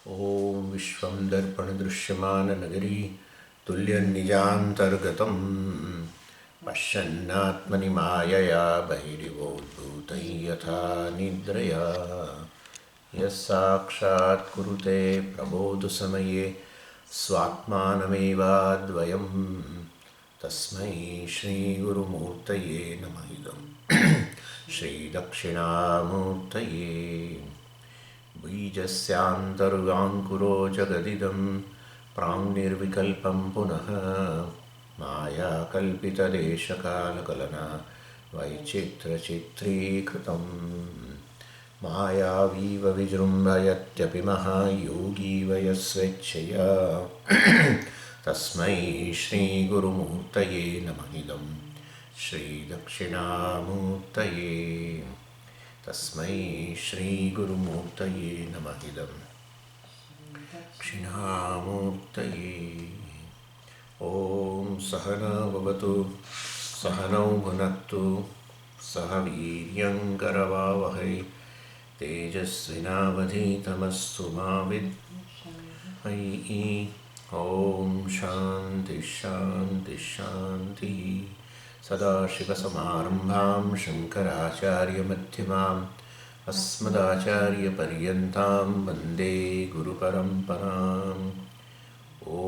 ॐ विश्वं दर्पणदृश्यमाननगरी तुल्यन्निजान्तर्गतं पश्यन्नात्मनि मायया बहिरिवोद्भूतं यथा निद्रया यः साक्षात् कुरुते प्रबोधसमये स्वात्मानमेवाद्वयं तस्मै श्रीगुरुमूर्तये नमः इदं श्रीदक्षिणामूर्तये बीजस्यान्तर्वाङ्कुरो जगदिदं प्राङ्निर्विकल्पं पुनः मायाकल्पितदेशकालकलना वैचित्र्यचित्रीकृतं मायावीव विजृम्भयत्यपि महायोगी वयस्वेच्छया तस्मै श्रीगुरुमूर्तये नमः इदं श्रीदक्षिणामूर्तये तस्मै श्रीगुरुमूर्तये नमः इदं दक्षिणामूर्तये। ॐ सहना भवतु सहनौ भुनक्तु सह वीर्यङ्करवावहै तेजस्विनावधीतमस्तु मा विद्विषावहै। ॐ शान्ति शान्ति शान्तिः। सदाशिवसमारम्भां शङ्कराचार्यमध्यमाम् अस्मदाचार्यपर्यन्तां वन्दे गुरुपरम्पराम्। ॐ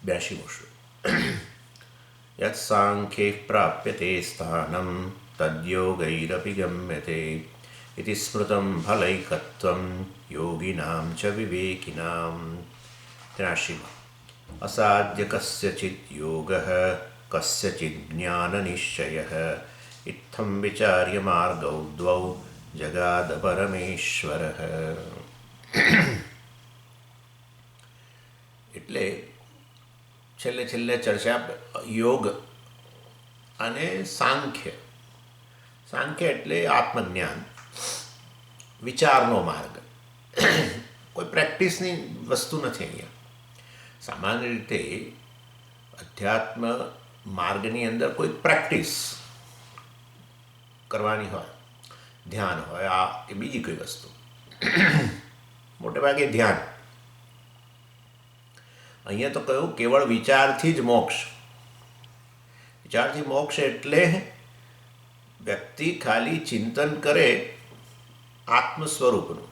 82 श्लोक। यत्साङ्ख्यैः प्राप्यते स्थानं तद्योगैरपि गम्यते इति स्मृतं फलैकत्वं योगिनां च विवेकिनां। 83। असाध्य कस्यचित् योगः कस्यचित् ज्ञाननिश्चयः इत्थं विचार्य मार्गौ द्वौ जगाद परमेश्वरः। એટલે છેલ્લે છેલ્લે ચર્ચા યોગ અને સાંખ્ય. સાંખ્ય એટલે આત્મજ્ઞાન, વિચારનો માર્ગ. કોઈ પ્રેક્ટિસની વસ્તુ નથી અહીંયા. સામાન્ય રીતે અધ્યાત્મ માર્ગની અંદર કોઈ પ્રેક્ટિસ કરવાની હોય, ધ્યાન હોય, આ કે બીજી કોઈ વસ્તુ, મોટે ભાગે ધ્યાન. અહીંયા તો કહ્યું કેવળ વિચારથી જ મોક્ષ. વિચારથી મોક્ષ એટલે વ્યક્તિ ખાલી ચિંતન કરે આત્મ સ્વરૂપનું,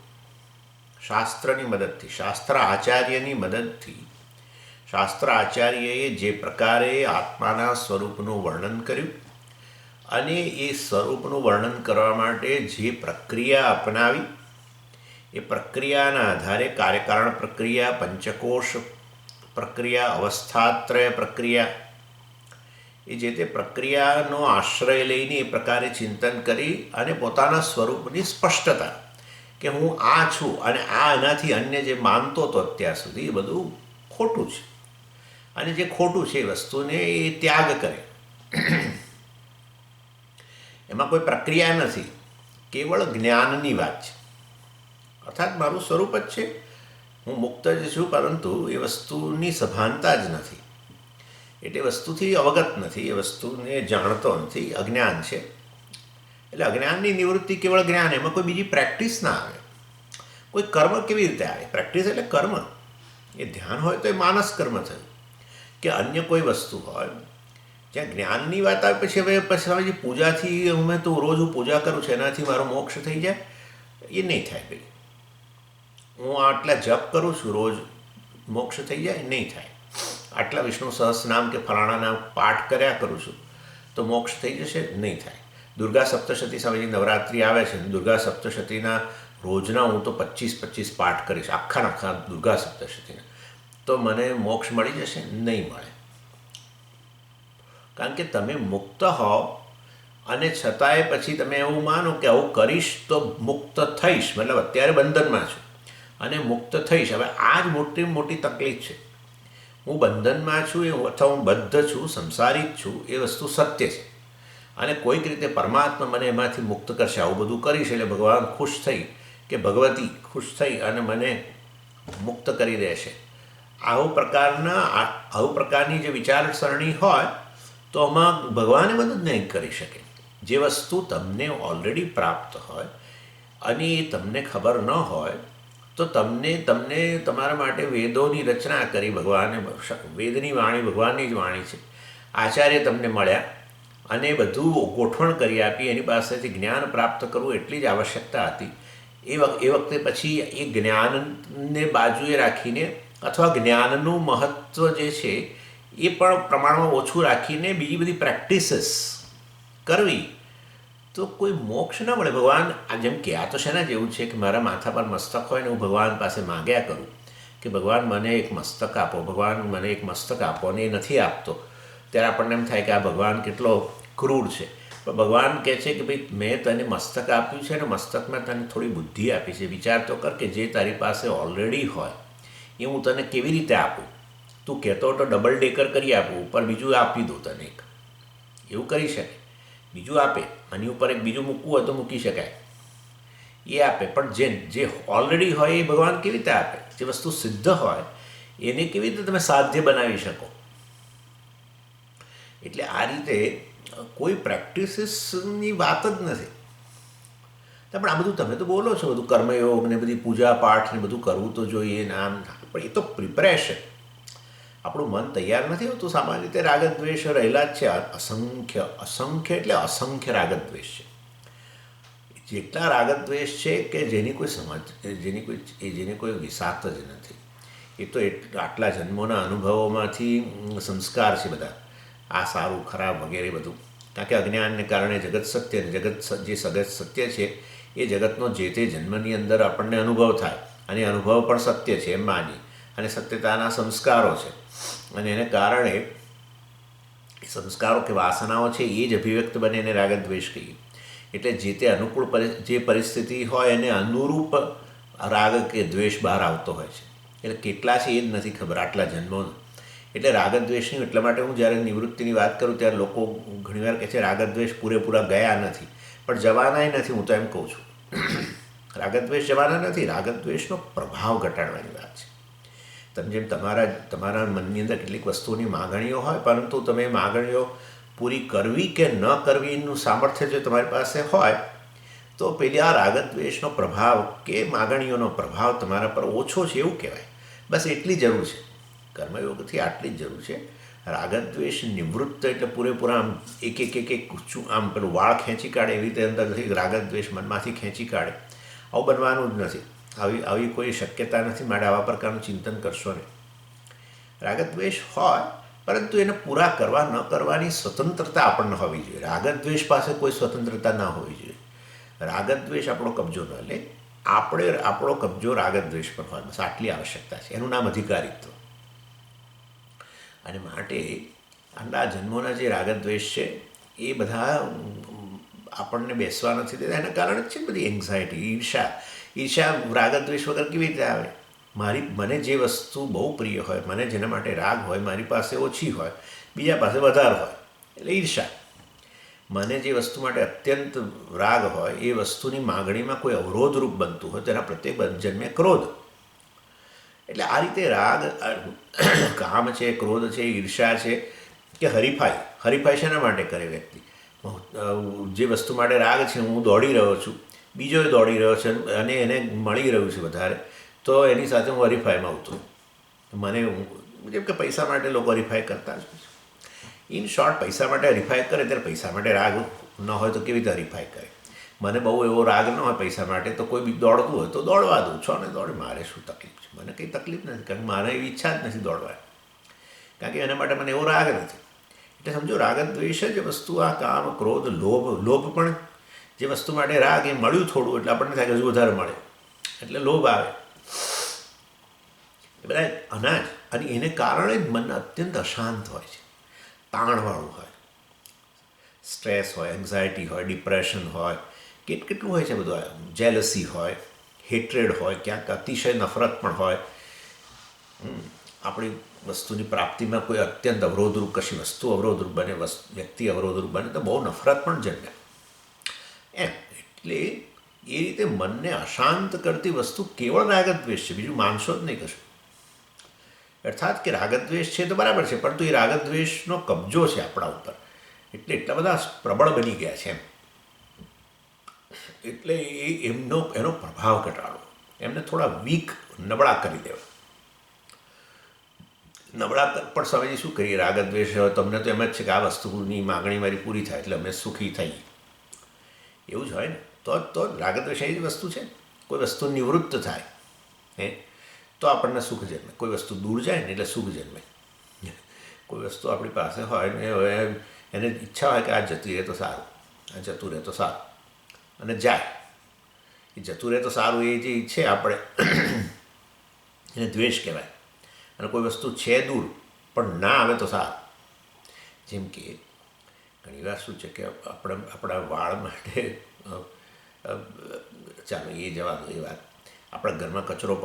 શાસ્ત્રની મદદથી, શાસ્ત્ર આચાર્યની મદદથી. શાસ્ત્ર આચાર્યએ જે પ્રકારે આત્માના સ્વરૂપનું વર્ણન કર્યું અને એ સ્વરૂપનું વર્ણન કરવા માટે જે પ્રક્રિયા અપનાવી, એ પ્રક્રિયાના આધારે કાર્યકારણ પ્રક્રિયા, પંચકોશ પ્રક્રિયા, અવસ્થાત્રય પ્રક્રિયા, એ જે તે પ્રક્રિયાનો આશ્રય લઈને એ પ્રકારે ચિંતન કરી અને પોતાના સ્વરૂપની સ્પષ્ટતા કે હું આ છું અને આ એનાથી અન્ય જે માનતો હતો અત્યાર સુધી એ બધું ખોટું છે, અને જે ખોટું છે એ વસ્તુને એ ત્યાગ કરે. એમાં કોઈ પ્રક્રિયા નથી, કેવળ જ્ઞાનની વાત છે. અર્થાત મારું સ્વરૂપ જ છે, હું મુક્ત જ છું, પરંતુ એ વસ્તુની સભાનતા જ નથી, એટલે વસ્તુથી અવગત નથી, એ વસ્તુને જાણતો નથી, અજ્ઞાન છે. એટલે અજ્ઞાનની નિવૃત્તિ કેવળ જ્ઞાન, એમાં કોઈ બીજી પ્રેક્ટિસ ના આવે. કોઈ કર્મ કેવી રીતે આવે? પ્રેક્ટિસ એટલે કર્મ. એ ધ્યાન હોય તો એ માનસ કર્મ થયું, કે અન્ય કોઈ વસ્તુ હોય. જ્યાં જ્ઞાનની વાત આવે પછી પૂજાથી હું તો રોજ હું પૂજા કરું છું એનાથી મારો મોક્ષ થઈ જાય, એ નહીં થાય. ભાઈ હું આટલા જપ કરું છું રોજ, મોક્ષ થઈ જાય? નહીં થાય. આટલા વિષ્ણુ સહસ્રનામ કે ફલાણા નામ પાઠ કર્યા કરું છું તો મોક્ષ થઈ જશે? નહીં થાય. દુર્ગા સપ્તશતી સામે નવરાત્રિ આવે છે, દુર્ગા સપ્તશતીના રોજના હું તો 25 પાઠ કરીશ, આખા દુર્ગા સપ્તશતીના, તો મને મોક્ષ મળી જશે? નહીં મળે. કારણ કે તમે મુક્ત હો અને છતાંય પછી તમે એવું માનો કે આવું કરીશ તો મુક્ત થઈશ, મતલબ અત્યારે બંધનમાં છું અને મુક્ત થઈશ. હવે આ જ મોટી તકલીફ છે. હું બંધનમાં છું અથવા હું બદ્ધ છું, સંસારિક છું, એ વસ્તુ સત્ય છે, અને કોઈક રીતે પરમાત્મા મને એમાંથી મુક્ત કરશે. આવું બધું કરીશ એટલે ભગવાન ખુશ થઈ કે ભગવતી ખુશ થઈ અને મને મુક્ત કરી દેશે. આવું પ્રકારની જે વિચારસરણી હોય તો આમાં ભગવાને મદદ નહીં કરી શકે. જે વસ્તુ તમને ઓલરેડી પ્રાપ્ત હોય, અને એ તમને ખબર ન હોય તો તમને તમને તમારા માટે વેદોની રચના કરી ભગવાને. વેદની વાણી ભગવાનની જ વાણી છે. આચાર્ય તમને મળ્યા અને બધું ગોઠવણ કરી આપી, એની પાસેથી જ્ઞાન પ્રાપ્ત કરવું એટલી જ આવશ્યકતા હતી. એ વખતે પછી એ જ્ઞાનને બાજુએ રાખીને અથવા જ્ઞાનનું મહત્ત્વ જે છે એ પણ પ્રમાણમાં ઓછું રાખીને બીજી બધી પ્રેક્ટિસીસ કરવી તો કોઈ મોક્ષ ન મળે. ભગવાન જેમ કે આ તો શેના જેવું છે કે મારા માથા પર મસ્તક હોય ને હું ભગવાન પાસે માગ્યા કરું કે ભગવાન મને એક મસ્તક આપો, ભગવાન મને એક મસ્તક આપો, અને એ નથી આપતો ત્યારે આપણને એમ થાય કે આ ભગવાન કેટલો ક્રૂર છે. પણ ભગવાન કહે છે કે ભાઈ મેં તને મસ્તક આપ્યું છે ને મસ્તકમાં તને થોડી બુદ્ધિ આપી છે. વિચાર તો કર કે જે તારી પાસે ઓલરેડી હોય એ હું તને કેવી રીતે આપું. તું કહેતો તો ડબલ ડેકર કરી આપું, ઉપર બીજું આપી દઉં તને એક, એવું કરી શકે. બીજું આપે, આની ઉપર એક બીજું મૂકવું હોય તો મૂકી શકાય, એ આપે. પણ જે ઓલરેડી હોય એ ભગવાન કેવી રીતે આપે? જે વસ્તુ સિદ્ધ હોય એને કેવી રીતે તમે સાધ્ય બનાવી શકો? એટલે આ રીતે કોઈ પ્રેક્ટિસીસની વાત જ નથી. પણ આ બધું તમે તો બોલો છો, બધું કર્મયોગ ને બધી પૂજા પાઠ ને બધું કરવું તો જોઈએ ને આમ, પણ એ તો પ્રિપરેશન. આપણું મન તૈયાર નથી હોતું. સામાન્ય રીતે રાગદ્વેષ રહેલા જ છે. અસંખ્ય અસંખ્ય એટલે અસંખ્ય રાગદ્વેષ છે. જેટલા રાગદ્વેષ છે કે જેની કોઈ સમજ, જેની કોઈ વિસાત જ નથી. એ તો આટલા જન્મોના અનુભવોમાંથી સંસ્કાર છે બધા, આ સારું ખરાબ વગેરે બધું. કારણ કે અજ્ઞાનને કારણે જગત સત્ય, જે સગત સત્ય છે એ જગતનો જે તે જન્મની અંદર આપણને અનુભવ થાય, અને અનુભવ પણ સત્ય છે એમ માની, અને સત્યતાના સંસ્કારો છે, અને એને કારણે સંસ્કારો કે વાસનાઓ છે એ જ અભિવ્યક્ત બને, એને રાગદ્વેષ કહીએ. એટલે જે તે અનુકૂળ જે પરિસ્થિતિ હોય એને અનુરૂપ રાગ કે દ્વેષ બહાર આવતો હોય છે. એટલે કેટલા છે એ જ નથી ખબર આટલા જન્મોનું. એટલે રાગદ્વેષની, એટલા માટે હું જ્યારે નિવૃત્તિની વાત કરું ત્યારે લોકો ઘણીવાર કહે છે રાગદ્વેષ પૂરેપૂરા ગયા નથી, પણ જવાનાય નથી. હું તો એમ કહું છું રાગદ્વેષ જવાના નથી, રાગદ્વેષનો પ્રભાવ ઘટાડવાની વાત છે. તમે જેમ તમારા મનની અંદર કેટલીક વસ્તુઓની માગણીઓ હોય, પરંતુ તમે માગણીઓ પૂરી કરવી કે ન કરવીનું સામર્થ્ય જો તમારી પાસે હોય તો પેલી આ રાગદ્વેષનો પ્રભાવ કે માગણીઓનો પ્રભાવ તમારા પર ઓછો છે એવું કહેવાય. બસ એટલી જરૂર છે. કર્મયોગથી આટલી જ જરૂર છે. રાગદ્વેષ નિવૃત્ત એટલે પૂરેપૂરા આમ એક આમ પેલું વાળ ખેંચી કાઢે એવી રીતે અંદરથી રાગદ્વેષ મનમાંથી ખેંચી કાઢે, આવું બનવાનું જ નથી. આવી કોઈ શક્યતા નથી. માટે આવા પ્રકારનું ચિંતન કરશો નહીં. રાગદ્વેષ હોય, પરંતુ એને પૂરા કરવા ન કરવાની સ્વતંત્રતા આપણને હોવી જોઈએ. રાગદ્વેષ પાસે કોઈ સ્વતંત્રતા ના હોવી જોઈએ. રાગદ્વેષ આપણો કબજો ન લે, આપણો કબજો રાગદ્વેષ પર હોય. બસ આટલી આવશ્યકતા છે. એનું નામ અધિકારીત્વ. અને માટે આટલા જન્મોના જે રાગદ્વેષ છે એ બધા આપણને બેસવા નથી દેતા. એના કારણે જ છે બધી એન્ઝાયટી, ઈર્ષા રાગદ્વેષ વગર કેવી રીતે આવે? મને જે વસ્તુ બહુ પ્રિય હોય, મને જેના માટે રાગ હોય, મારી પાસે ઓછી હોય, બીજા પાસે વધારે હોય, એટલે ઈર્ષા. મને જે વસ્તુ માટે અત્યંત રાગ હોય એ વસ્તુની માગણીમાં કોઈ અવરોધરૂપ બનતું હોય તેના પ્રત્યે જન્મે ક્રોધ. એટલે આ રીતે રાગ, કામ છે, ક્રોધ છે, ઈર્ષા છે કે હરીફાઈ શેના માટે કરે વ્યક્તિ? જે વસ્તુ માટે રાગ છે, હું દોડી રહ્યો છું, બીજો એ દોડી રહ્યો છે અને એને મળી રહ્યું છે વધારે, તો એની સાથે હું હરીફાઈમાં ઉતરું. જેમ કે પૈસા માટે લોકો હરીફાઈ કરતા જ. ઇન શોર્ટ, પૈસા માટે હરીફાઈ કરે ત્યારે પૈસા માટે રાગ ન હોય તો કેવી રીતે હરીફાઈ કરે? મને બહુ એવો રાગ ન હોય પૈસા માટે, તો કોઈ બી દોડતું હોય તો દોડવા દઉં. છો ને દોડે, મારે શું તકલીફ છે? મને કંઈ તકલીફ નથી, કારણ કે મારે એવી ઈચ્છા જ નથી દોડવાની, કારણ કે એના માટે મને એવો રાગ નથી. એટલે સમજો, રાગદ્વેષ જ વસ્તુ, આ કામ, ક્રોધ, લોભ પણ જે વસ્તુ માટે રાગ, એ મળ્યું થોડું એટલે આપણને થાય કે હજુ વધારે મળે, એટલે લોભ આવે. એ બધા અનાજ, અને એને કારણે જ મન અત્યંત અશાંત હોય છે, તાણવાળું હોય, સ્ટ્રેસ હોય, એન્ઝાયટી હોય, ડિપ્રેશન હોય, કેટલું હોય છે બધું. જેલસી હોય, હેટ્રેડ હોય, ક્યાંક અતિશય નફરત પણ હોય. આપણી વસ્તુની પ્રાપ્તિમાં કોઈ અત્યંત અવરોધરૂપ કશી વસ્તુ અવરોધરૂપ બને, વ્યક્તિ અવરોધરૂપ બને તો બહુ નફરત પણ જન્મે એમ. એટલે એ રીતે મનને અશાંત કરતી વસ્તુ કેવળ રાગદ્વેષ છે, બીજું માનશો જ નહીં કશું. અર્થાત કે રાગદ્વેષ છે તો બરાબર છે, પરંતુ એ રાગદ્વેષનો કબજો છે આપણા ઉપર, એટલે એટલા બધા પ્રબળ બની ગયા છે એમ. એટલે એનો પ્રભાવ ઘટાડવો, એમને થોડા વીક, નબળા કરી દેવા. નબળા પણ સમયે શું કરીએ, રાગ દ્વેષ હોય, તમને તો એમ જ છે કે આ વસ્તુની માગણી મારી પૂરી થાય એટલે અમે સુખી થઈએ, એવું જ હોય ને. તો રાગ દ્વેષ એ જ વસ્તુ છે. કોઈ વસ્તુ નિવૃત્ત થાય તો આપણને સુખ જન્મે, કોઈ વસ્તુ દૂર જાય ને એટલે સુખ જન્મે. કોઈ વસ્તુ આપણી પાસે હોય ને હવે એને ઈચ્છા હોય કે આ જતી રહે તો સારું, આ જતું રહે તો સારું, અને જાય. એ જતું રહે તો સારું એ જે ઈચ્છે આપણે એને દ્વેષ કહેવાય. અને કોઈ વસ્તુ છે દૂર પણ ના આવે તો સારું. જેમ કે ઘણીવાર શું છે કે આપણા વાળ માટે, ચાલો એ જવા દો એ વાત, આપણા ઘરમાં કચરો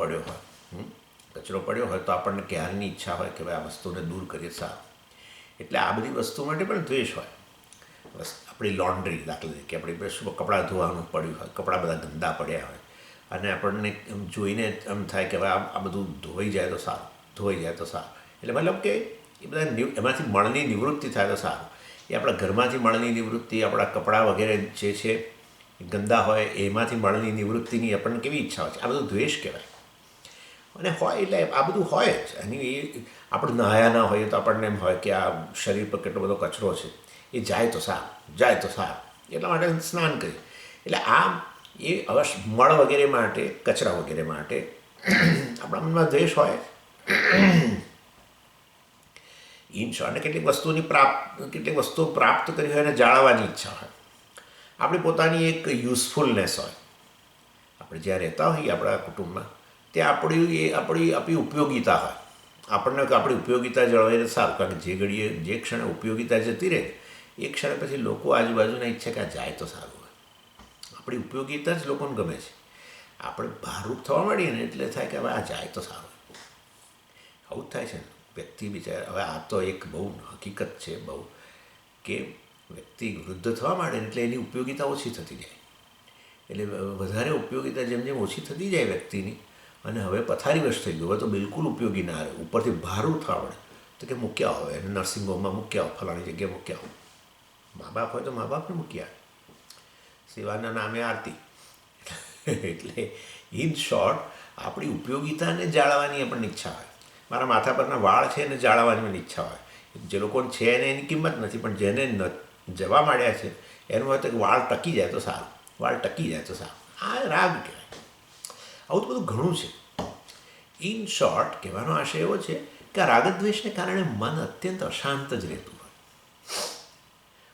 પડ્યો હોય તો આપણને ક્યારની ઈચ્છા હોય કે ભાઈ આ વસ્તુને દૂર કરીએ સારું. એટલે આ બધી વસ્તુ માટે પણ દ્વેષ હોય. બસ આપણી લોન્ડ્રી, દાખલા તરીકે આપણે શું કપડાં ધોવાનું પડ્યું હોય, કપડાં બધા ગંદા પડ્યા હોય અને આપણને એમ જોઈને એમ થાય કે ભાઈ આ બધું ધોવાઈ જાય તો સારું, ધોવાઈ જાય તો સારું. એટલે મતલબ કે એ બધા એમાંથી મળની નિવૃત્તિ થાય તો સારું. એ આપણા ઘરમાંથી મળની નિવૃત્તિ, આપણા કપડાં વગેરે જે છે ગંદા હોય એમાંથી મળની નિવૃત્તિની આપણને કેવી ઈચ્છા હોય છે, આ બધું દ્વેષ કહેવાય. અને હોય એટલે આ બધું હોય જ. અને એ આપણે નહાયા ના હોઈએ તો આપણને એમ હોય કે આ શરીર પર કેટલો બધો કચરો છે, એ જાય તો સારું, જાય તો સારું, એટલા માટે સ્નાન કરીએ. એટલે આ એ અવશ્ય મળ વગેરે માટે, કચરા વગેરે માટે આપણા મનમાં દ્વેષ હોય. ઇન શોર્ટ, અને કેટલીક વસ્તુઓ પ્રાપ્ત કરી હોય અને જાળવવાની ઈચ્છા હોય. આપણી પોતાની એક યુઝફુલનેસ હોય. આપણે જ્યાં રહેતા હોઈએ આપણા કુટુંબમાં, ત્યાં આપણી ઉપયોગિતા હોય. આપણને આપણી ઉપયોગિતા જળવાઈને સારું, કારણ કે જે ઘડીએ જે ક્ષણે ઉપયોગિતા જતી રહે એ ક્ષણે પછી લોકો આજુબાજુના ઈચ્છે કે આ જાય તો સારું હોય. આપણી ઉપયોગિતા જ લોકોને ગમે છે. આપણે બહારરૂપ થવા માંડીએ ને એટલે થાય કે હવે આ જાય તો સારું. આવું જ થાય છે ને. વ્યક્તિ બિચારા, હવે આ તો એક બહુ હકીકત છે બહુ, કે વ્યક્તિ વૃદ્ધ થવા માંડે એટલે એની ઉપયોગિતા ઓછી થતી જાય. એટલે વધારે ઉપયોગિતા જેમ જેમ ઓછી થતી જાય વ્યક્તિની, અને હવે પથારીવશ થઈ ગયું, હવે તો બિલકુલ ઉપયોગી ના રહે, ઉપરથી ભારું થવા પડે તો કે મૂક્યા હોય, એને નર્સિંગ હોમમાં મૂક્યા હોય, ફલાણી જગ્યાએ મૂક્યા હોય. મા બાપ હોય તો મા બાપને મૂક્યા, સેવાના નામે આરતી. એટલે ઇન શોર્ટ, આપણી ઉપયોગિતાને જાળવવાની આપણને ઈચ્છા હોય. મારા માથા પરના વાળ છે એને જાળવવાની મને ઈચ્છા હોય. જે લોકોને છે એને એની કિંમત નથી, પણ જેને જવા માંડ્યા છે એનું હોય તો વાળ ટકી જાય તો સારું, વાળ ટકી જાય તો સારું. આ રાગ કહેવાય. આવું તો બધું ઘણું છે. ઇન શોર્ટ, કહેવાનો આશય એવો છે કે આ રાગદ્વેષને કારણે મન અત્યંત અશાંત જ રહેતું હોય.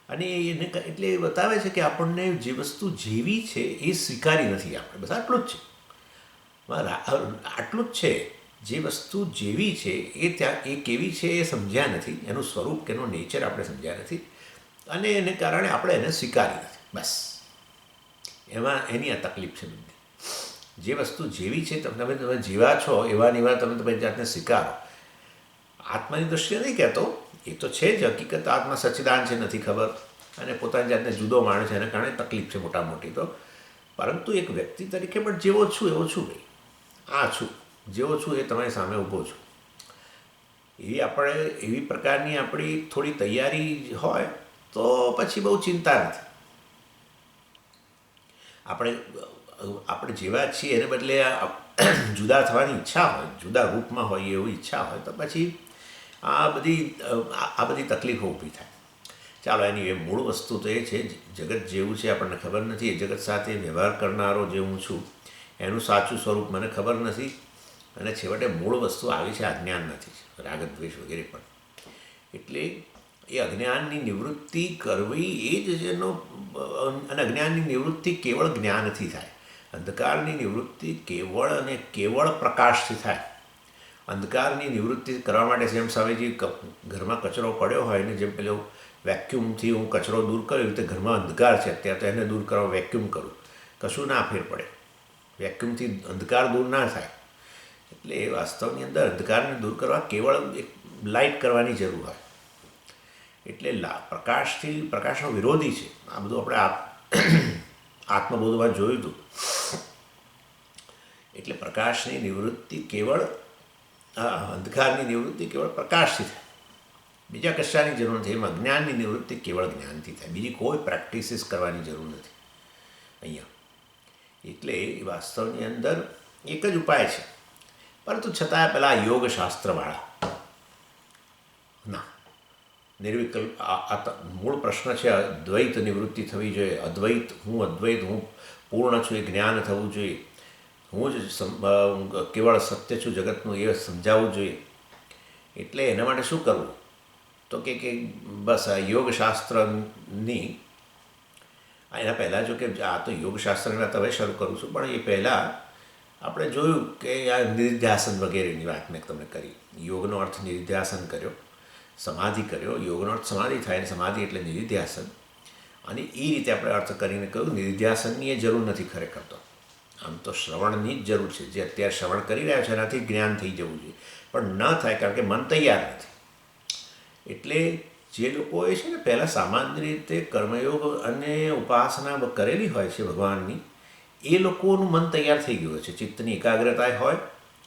અને એને એટલે એ બતાવે છે કે આપણને જે વસ્તુ જેવી છે એ સ્વીકારી નથી આપણે. બસ આટલું જ છે, આટલું જ છે. જે વસ્તુ જેવી છે એ કેવી છે એ સમજ્યા નથી, એનું સ્વરૂપ કે એનો નેચર આપણે સમજ્યા નથી, અને એને કારણે આપણે એને સ્વીકારી નથી. બસ એની આ તકલીફ છે બધી. જે વસ્તુ જેવી છે તમે જેવા છો એવા એવા તમે જાતને સ્વીકારો. આત્માની દૃષ્ટિએ નહીં કહેતો, એ તો છે જ હકીકત, આત્મા સચ્ચિદાન છે નથી ખબર, અને પોતાની જાતને જુદો માણે છે, એના કારણે તકલીફ છે મોટા મોટી તો. પરંતુ એક વ્યક્તિ તરીકે પણ જેવો છું એવો છું ભાઈ, આ છું જેવો છું એ તમારી સામે ઊભો છું. એવી પ્રકારની આપણી થોડી તૈયારી હોય તો પછી બહુ ચિંતા નથી. આપણે જેવા છીએ એને બદલે જુદા થવાની ઈચ્છા હોય, જુદા રૂપમાં હોય એવી ઈચ્છા હોય તો પછી આ બધી તકલીફો ઊભી થાય. ચાલો, એની મૂળ વસ્તુ તો એ છે, જગત જેવું છે આપણને ખબર નથી, એ જગત સાથે વ્યવહાર કરનારો જે હું છું એનું સાચું સ્વરૂપ મને ખબર નથી, અને છેવટે મૂળ વસ્તુ આવી છે અજ્ઞાનમાંથી, રાગદ્વેષ વગેરે પણ. એટલે એ અજ્ઞાનની નિવૃત્તિ કરવી એ જ જેનો, અને અજ્ઞાનની નિવૃત્તિ કેવળ જ્ઞાનથી થાય. અંધકારની નિવૃત્તિ કેવળ અને કેવળ પ્રકાશથી થાય. અંધકારની નિવૃત્તિ કરવા માટે જેમ સ્વામીજી ઘરમાં કચરો પડ્યો હોય ને જેમ પેલો વેક્યુમથી હું કચરો દૂર કર્યો, રીતે ઘરમાં અંધકાર છે અત્યારે તો એને દૂર કરવા વેક્યુમ કરું, કશું ના ફેર પડે. વેક્યુમથી અંધકાર દૂર ના થાય. એટલે એ વાસ્તવની અંદર અંધકારને દૂર કરવા કેવળ એક લાઇટ કરવાની જરૂર હોય. એટલે પ્રકાશનો વિરોધી છે આ બધું. આપણે આત્મબોધમાં જોયું હતું. એટલે પ્રકાશની નિવૃત્તિ કેવળ, અંધકારની નિવૃત્તિ કેવળ પ્રકાશથી થાય, બીજા કશાની જરૂર નથી. એમાં જ્ઞાનની નિવૃત્તિ કેવળ જ્ઞાનથી થાય, બીજી કોઈ પ્રેક્ટિસિસ કરવાની જરૂર નથી અહીંયા. એટલે એ વાસ્તવની અંદર એક જ ઉપાય છે, પરંતુ છતાં પેલા યોગશાસ્ત્રવાળા ના નિર્વિકલ્પ મૂળ પ્રશ્ન છે અદ્વૈત નિવૃત્તિ થવી જોઈએ, અદ્વૈત હું પૂર્ણ છું એ જ્ઞાન થવું જોઈએ, હું જ કેવળ સત્ય છું જગતનું એ સમજાવવું જોઈએ. એટલે એના માટે શું કરવું? તો કે બસ આ યોગશાસ્ત્રની એના પહેલાં જો કે આ તો યોગશાસ્ત્રની વાત હવે શરૂ કરું છું, પણ એ પહેલાં આપણે જોયું કે આ નિધિધ્યાસન વગેરેની વાત મેં તમને કરી. યોગનો અર્થ નિધિધ્યાસન કર્યો, સમાધિ કર્યો. યોગનો અર્થ સમાધિ થાય ને સમાધિ એટલે નિધિધ્યાસન. અને એ રીતે આપણે અર્થ કરીને કહ્યું નિધિધ્યાસનની એ જરૂર નથી ખરેખર તો. આમ તો શ્રવણની જ જરૂર છે. જે અત્યારે શ્રવણ કરી રહ્યા છે એનાથી જ્ઞાન થઈ જવું જોઈએ, પણ ન થાય કારણ કે મન તૈયાર નથી. એટલે જે લોકોએ છે ને પહેલાં સામાન્ય રીતે કર્મયોગ અને ઉપાસના કરેલી હોય છે ભગવાનની, એ લોકોનું મન તૈયાર થઈ ગયું છે. ચિત્તની એકાગ્રતા હોય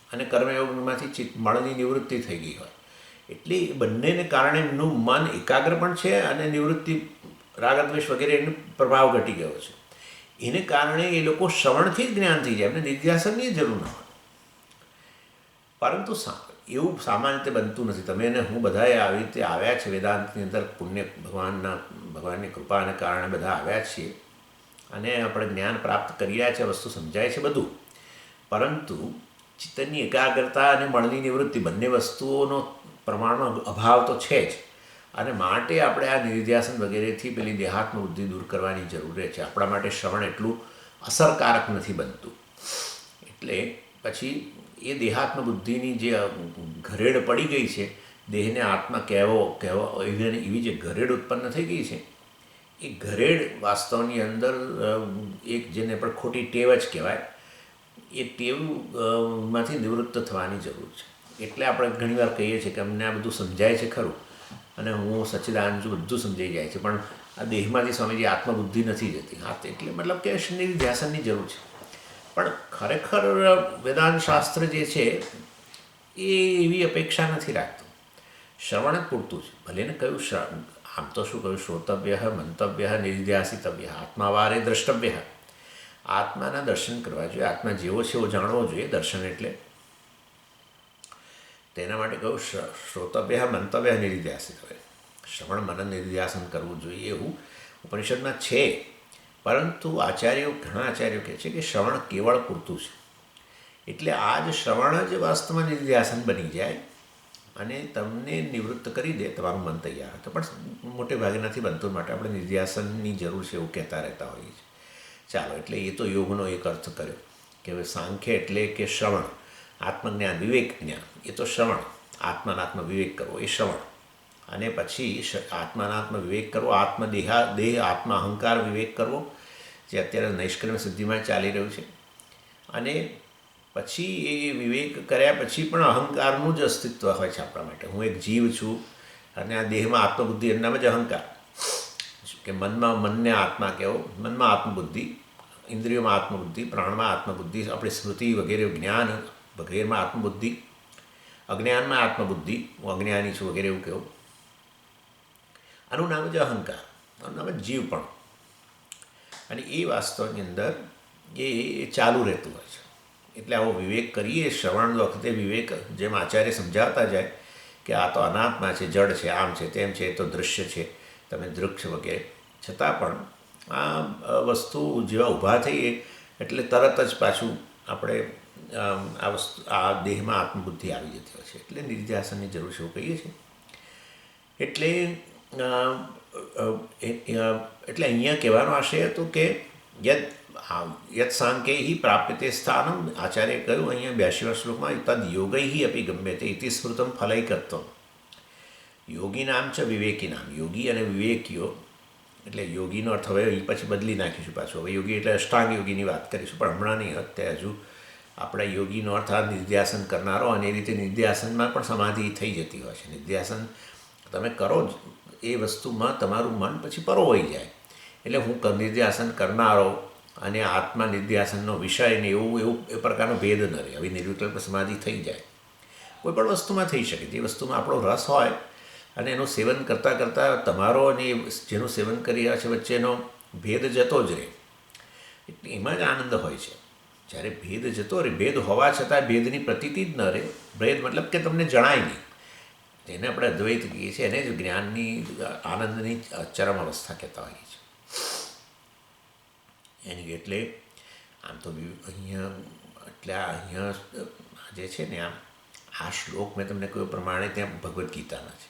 અને કર્મયોગમાંથી મળની નિવૃત્તિ થઈ ગઈ હોય. એટલે એ બંનેને કારણે એમનું મન એકાગ્ર પણ છે અને નિવૃત્તિ રાગદ્વેષ વગેરે એનો પ્રભાવ ઘટી ગયો છે. એને કારણે એ લોકો શ્રવણથી જ જ્ઞાન થઈ જાય, એમને નિધ્યાસનની જરૂર ન હોય. પરંતુ એવું સામાન્ય રીતે બનતું નથી. તમે અને હું બધાએ આવી રીતે આવ્યા છે વેદાંતની અંદર, પુણ્ય ભગવાનની કૃપાને કારણે બધા આવ્યા છીએ અને આપણે જ્ઞાન પ્રાપ્ત કરી રહ્યા છે, વસ્તુ સમજાય છે બધું. પરંતુ ચિત્તની એકાગ્રતા અને મળની નિવૃત્તિ બંને વસ્તુઓનો પ્રમાણમાં અભાવ તો છે જ, અને માટે આપણે આ નિધિધ્યાસન વગેરેથી પેલી દેહાત્મ બુદ્ધિ દૂર કરવાની જરૂર છે. આપણા માટે શ્રવણ એટલું અસરકારક નથી બનતું. એટલે પછી એ દેહાત્મ બુદ્ધિની જે ઘરેડ પડી ગઈ છે, દેહને આત્મા કહેવો એવી જે ઘરેડ ઉત્પન્ન થઈ ગઈ છે, એ ઘરેડ વાસ્તવની અંદર એક જેને પણ ખોટી ટેવ જ કહેવાય, એ ટેવમાંથી નિવૃત્ત થવાની જરૂર છે. એટલે આપણે ઘણીવાર કહીએ છીએ કે અમને આ બધું સમજાય છે ખરું, અને હું સચ્ચિદાનંદ છું, બધું સમજાઈ જાય છે, પણ આ દેહમાંથી સ્વામીજી આત્મબુદ્ધિ નથી જતી. હા, એટલે મતલબ કે નિધિધ્યાસનની જરૂર છે. પણ ખરેખર વેદાંત શાસ્ત્ર જે છે એ એવી અપેક્ષા નથી રાખતું. શ્રવણ જ પૂરતું છે. ભલે ને કહ્યું આમ તો શું કહ્યું, શ્રોતવ્ય મંતવ્ય નિધિધ્યાસિતવ્ય આત્માવારે દ્રષ્ટવ્ય. આત્માના દર્શન કરવા જોઈએ, આત્મા જેવો છે એવો જાણવો જોઈએ. દર્શન એટલે તેના માટે કહ્યું શ્રોતવ્ય મંતવ્ય નિધિધ્યાસિતવ્ય. શ્રવણ મનન નિધિધ્યાસન કરવું જોઈએ એવું ઉપનિષદમાં છે. પરંતુ ઘણા આચાર્યો કહે છે કે શ્રવણ કેવળ પૂરતું છે. એટલે આ જ શ્રવણ જ વાસ્તવમાં નિધિધ્યાસન બની જાય અને તમને નિવૃત્ત કરી દે, તમારું મન તૈયાર હતું. પણ મોટે ભાગે નથી બનતું, માટે આપણે નિધિધ્યાસનની જરૂર છે એવું કહેતા રહેતા હોઈએ છીએ. ચાલો, એટલે એ તો યોગનો એક અર્થ કર્યો કે હવે સાંખ્ય એટલે કે શ્રવણ, આત્મજ્ઞાન, વિવેક જ્ઞાન, એ તો શ્રવણ. આત્માનાત્મ વિવેક કરવો એ શ્રવણ. અને પછી આત્માનાત્મ વિવેક કરવો, દેહ આત્મા અહંકાર વિવેક કરવો, જે અત્યારે નૈષ્કર્મ્ય સિદ્ધિમાં ચાલી રહ્યું છે. અને પછી એ વિવેક કર્યા પછી પણ અહંકારનું જ અસ્તિત્વ હોય છે આપણા માટે. હું એક જીવ છું અને આ દેહમાં આત્મબુદ્ધિ, એમનામ જ અહંકાર કે મનને આત્મા કહેવો, મનમાં આત્મબુદ્ધિ, ઇન્દ્રિયોમાં આત્મબુદ્ધિ, પ્રાણમાં આત્મબુદ્ધિ, આપણી સ્મૃતિ વગેરે, જ્ઞાન વગેરેમાં આત્મબુદ્ધિ, અજ્ઞાનમાં આત્મબુદ્ધિ, હું અજ્ઞાની છું વગેરે એવું કહેવું. આનું નામ જ અહંકાર, આનું નામ જ જીવ પણ. અને એ વાસ્તવની અંદર એ ચાલુ રહેતું હોય છે. એટલે આવો વિવેક કરીએ શ્રવણ વખતે, વિવેક જેમ આચાર્ય સમજાવતા જાય કે આ તો અનાત્મા છે, જડ છે, આમ છે, તેમ છે, તો દૃશ્ય છે, તમે દૃક્ષ વગેરે, છતાં પણ આ વસ્તુ જેવા ઊભા થઈએ એટલે તરત જ પાછું આપણે આ દેહમાં આત્મબુદ્ધિ આવી જતી હોય છે. એટલે નિધિધ્યાસનની જરૂર છે એવું કહીએ છીએ. એટલે અહીંયા કહેવાનો આશય હતો કે યત સાંખ્યૈ પ્રાપ્યતે સ્થાનમ. આચાર્ય કહ્યું અહીંયા 82મા શ્લોકમાં, તદ યોગૈ અપી ગમ્યતે ઇતિ સ્મૃતમ ફલૈકત્વમ. યોગીનામ ચ વિવેકીનામ. યોગી અને વિવેકીઓ, એટલે યોગીનો અર્થ હવે એ પછી બદલી નાખીશું પાછું. હવે યોગી એટલે અષ્ટાંગ યોગીની વાત કરીશું, પણ હમણાં નહીં. અત્યારે હજુ આપણે યોગીનો અર્થ આ નિધિધ્યાસન કરનારો, અને એ રીતે નિધિધ્યાસનમાં પણ સમાધિ થઈ જતી હોય છે. નિધિધ્યાસન તમે કરો જ એ વસ્તુમાં તમારું મન પછી પરોવાઈ જાય. એટલે હું નિધિધ્યાસન કરનારો અને આત્મા નિધિધ્યાસનનો વિષય ને એવું એ પ્રકારનો ભેદ ન રહે. હવે નિર્વિકલ્પ સમાધિ થઈ જાય. કોઈ પણ વસ્તુમાં થઈ શકે, જે વસ્તુમાં આપણો રસ હોય અને એનું સેવન કરતાં કરતાં તમારો અને જેનું સેવન કરી રહ્યા છે વચ્ચેનો ભેદ જતો જ રહે. એટલે એમાં જ આનંદ હોય છે. જ્યારે ભેદ જતો રહે, ભેદ હોવા છતાં ભેદની પ્રતીતિ જ ન રહે. ભેદ મતલબ કે તમને જણાય નહીં, જેને આપણે અદ્વૈત કહીએ છીએ એને જ જ્ઞાનની આનંદની ચરમ અવસ્થા કહેતા હોઈએ છીએ. એની એટલે આમ તો અહીંયા જે છે ને આ શ્લોક મેં તમને કહ્યું પ્રમાણે ત્યાં ભગવદ્ ગીતાના છે,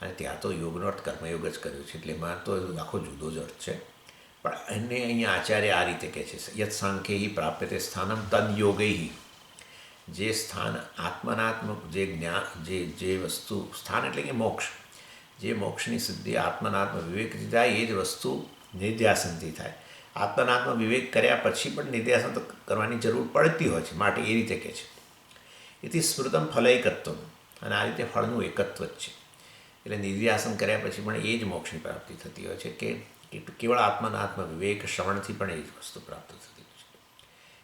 અને ત્યાં તો યોગનો અર્થ કર્મયોગ જ કર્યો છે, એટલે એમાં તો આખો જુદો જ અર્થ છે. પણ એને અહીંયા આચાર્ય આ રીતે કહે છે, યત સાંખ્યૈ પ્રાપ્યતે સ્થાનમ તદ યોગૈ. જે સ્થાન આત્મનાત્મ, જે જ્ઞાન, જે વસ્તુ, સ્થાન એટલે કે મોક્ષ, જે મોક્ષની સિદ્ધિ આત્મનાત્મ વિવેકથી થાય એ જ વસ્તુ નિધ્યાસનથી થાય. આત્મનાત્મ વિવેક કર્યા પછી પણ નિધ્યાસન તો કરવાની જરૂર પડતી હોય છે, માટે એ રીતે કહે છે. એથી સ્મૃતમ ફલૈકત્વમ, અને આ રીતે ફળનું એકત્વ જ છે. એટલે નિધ્યાસન કર્યા પછી પણ એ જ મોક્ષની પ્રાપ્તિ થતી હોય છે, કે કેવળ આત્મનાત્મ વિવેક શ્રવણથી પણ એ જ વસ્તુ પ્રાપ્ત થતી હોય છે.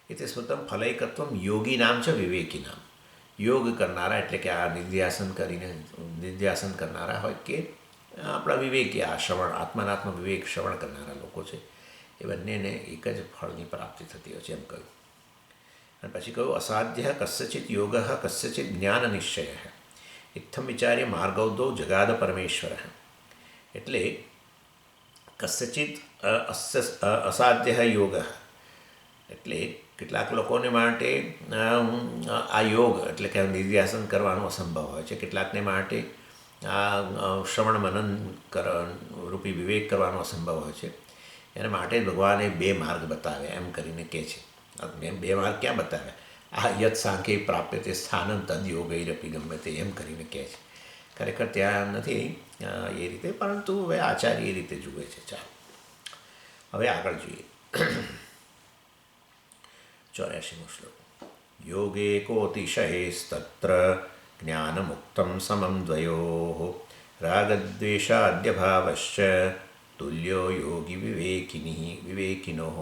એટલે સ્મૃતમ ફલૈકત્વમ યોગી નામ છે વિવેકી નામ. યોગ કરનારા એટલે કે આ નિધ્યાસન કરનારા હોય કે આપણા વિવેકી, આ શ્રવણ આત્મનાત્મ વિવેક શ્રવણ કરનારા લોકો છે, એ બંનેને એક જ ફળની પ્રાપ્તિ થતી હોય છે એમ કહ્યું. અને પછી કહ્યું અસાધ્ય કસ્યચિત યોગ કસ્યચિત જ્ઞાન નિશ્ચય ઇત્થમ વિચાર્ય માર્ગૌદો જગાદ પરમેશ્વર. એટલે કસ્યચિત અસાધ્ય યોગ, એટલે કેટલાક લોકોને માટે આ યોગ એટલે કે નિધ્યાસન કરવાનો અસંભવ હોય છે, કેટલાકને માટે આ શ્રવણ મનન રૂપી વિવેક કરવાનો અસંભવ હોય છે. એના માટે ભગવાને બે માર્ગ બતાવ્યા એમ કરીને કહે છે. મેં બે માર્ગ ક્યાં બતાવ્યા? આ યત સાંખ્યૈ પ્રાપ્યતે સ્થાનમ તદ યોગૈરપી ગમે તે એમ કરીને કહે છે. ખરેખર ત્યાં નથી એ રીતે, પરંતુ હવે આચાર્ય એ રીતે જુએ છે. ચાલો હવે આગળ જોઈએ. 84મો શ્લોક. યોગે કોતિશયૈસ્તત્ર જ્ઞાનમુક્તમ સમમ દ્વયોઃ રાગદ્વેષાદ્યભાવશ્ચ તુલ્યો યોગી વિવેકિનોઃ.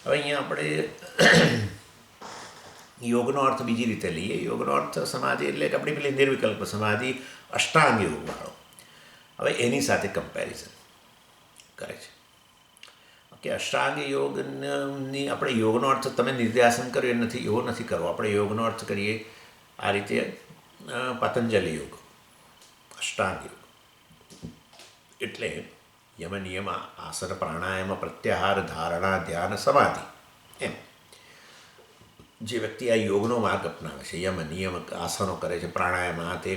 હવે અહીંયા આપણે યોગનો અર્થ બીજી રીતે લઈએ. યોગનો અર્થ સમાધિ એટલે કે આપણી પેલી નિર્વિકલ્પ સમાધિ, અષ્ટાંગ યોગવાળો. હવે એની સાથે કમ્પેરિઝન કરે છે કે અષ્ટાંગ યોગની આપણે યોગનો અર્થ તમે નિર્ધ્યાસન કર્યો એ નથી, એવો નથી કરવો. આપણે યોગનો અર્થ કરીએ આ રીતે પતંજલિ યોગ, અષ્ટાંગ યોગ એટલે યમ નિયમ આસન પ્રાણાયામ પ્રત્યાહાર ધારણા ધ્યાન સમાધિ. એમ જે વ્યક્તિ આ યોગનો માર્ગ અપનાવે છે, યમ નિયમ આસનો કરે છે, પ્રાણાયામ આ તે,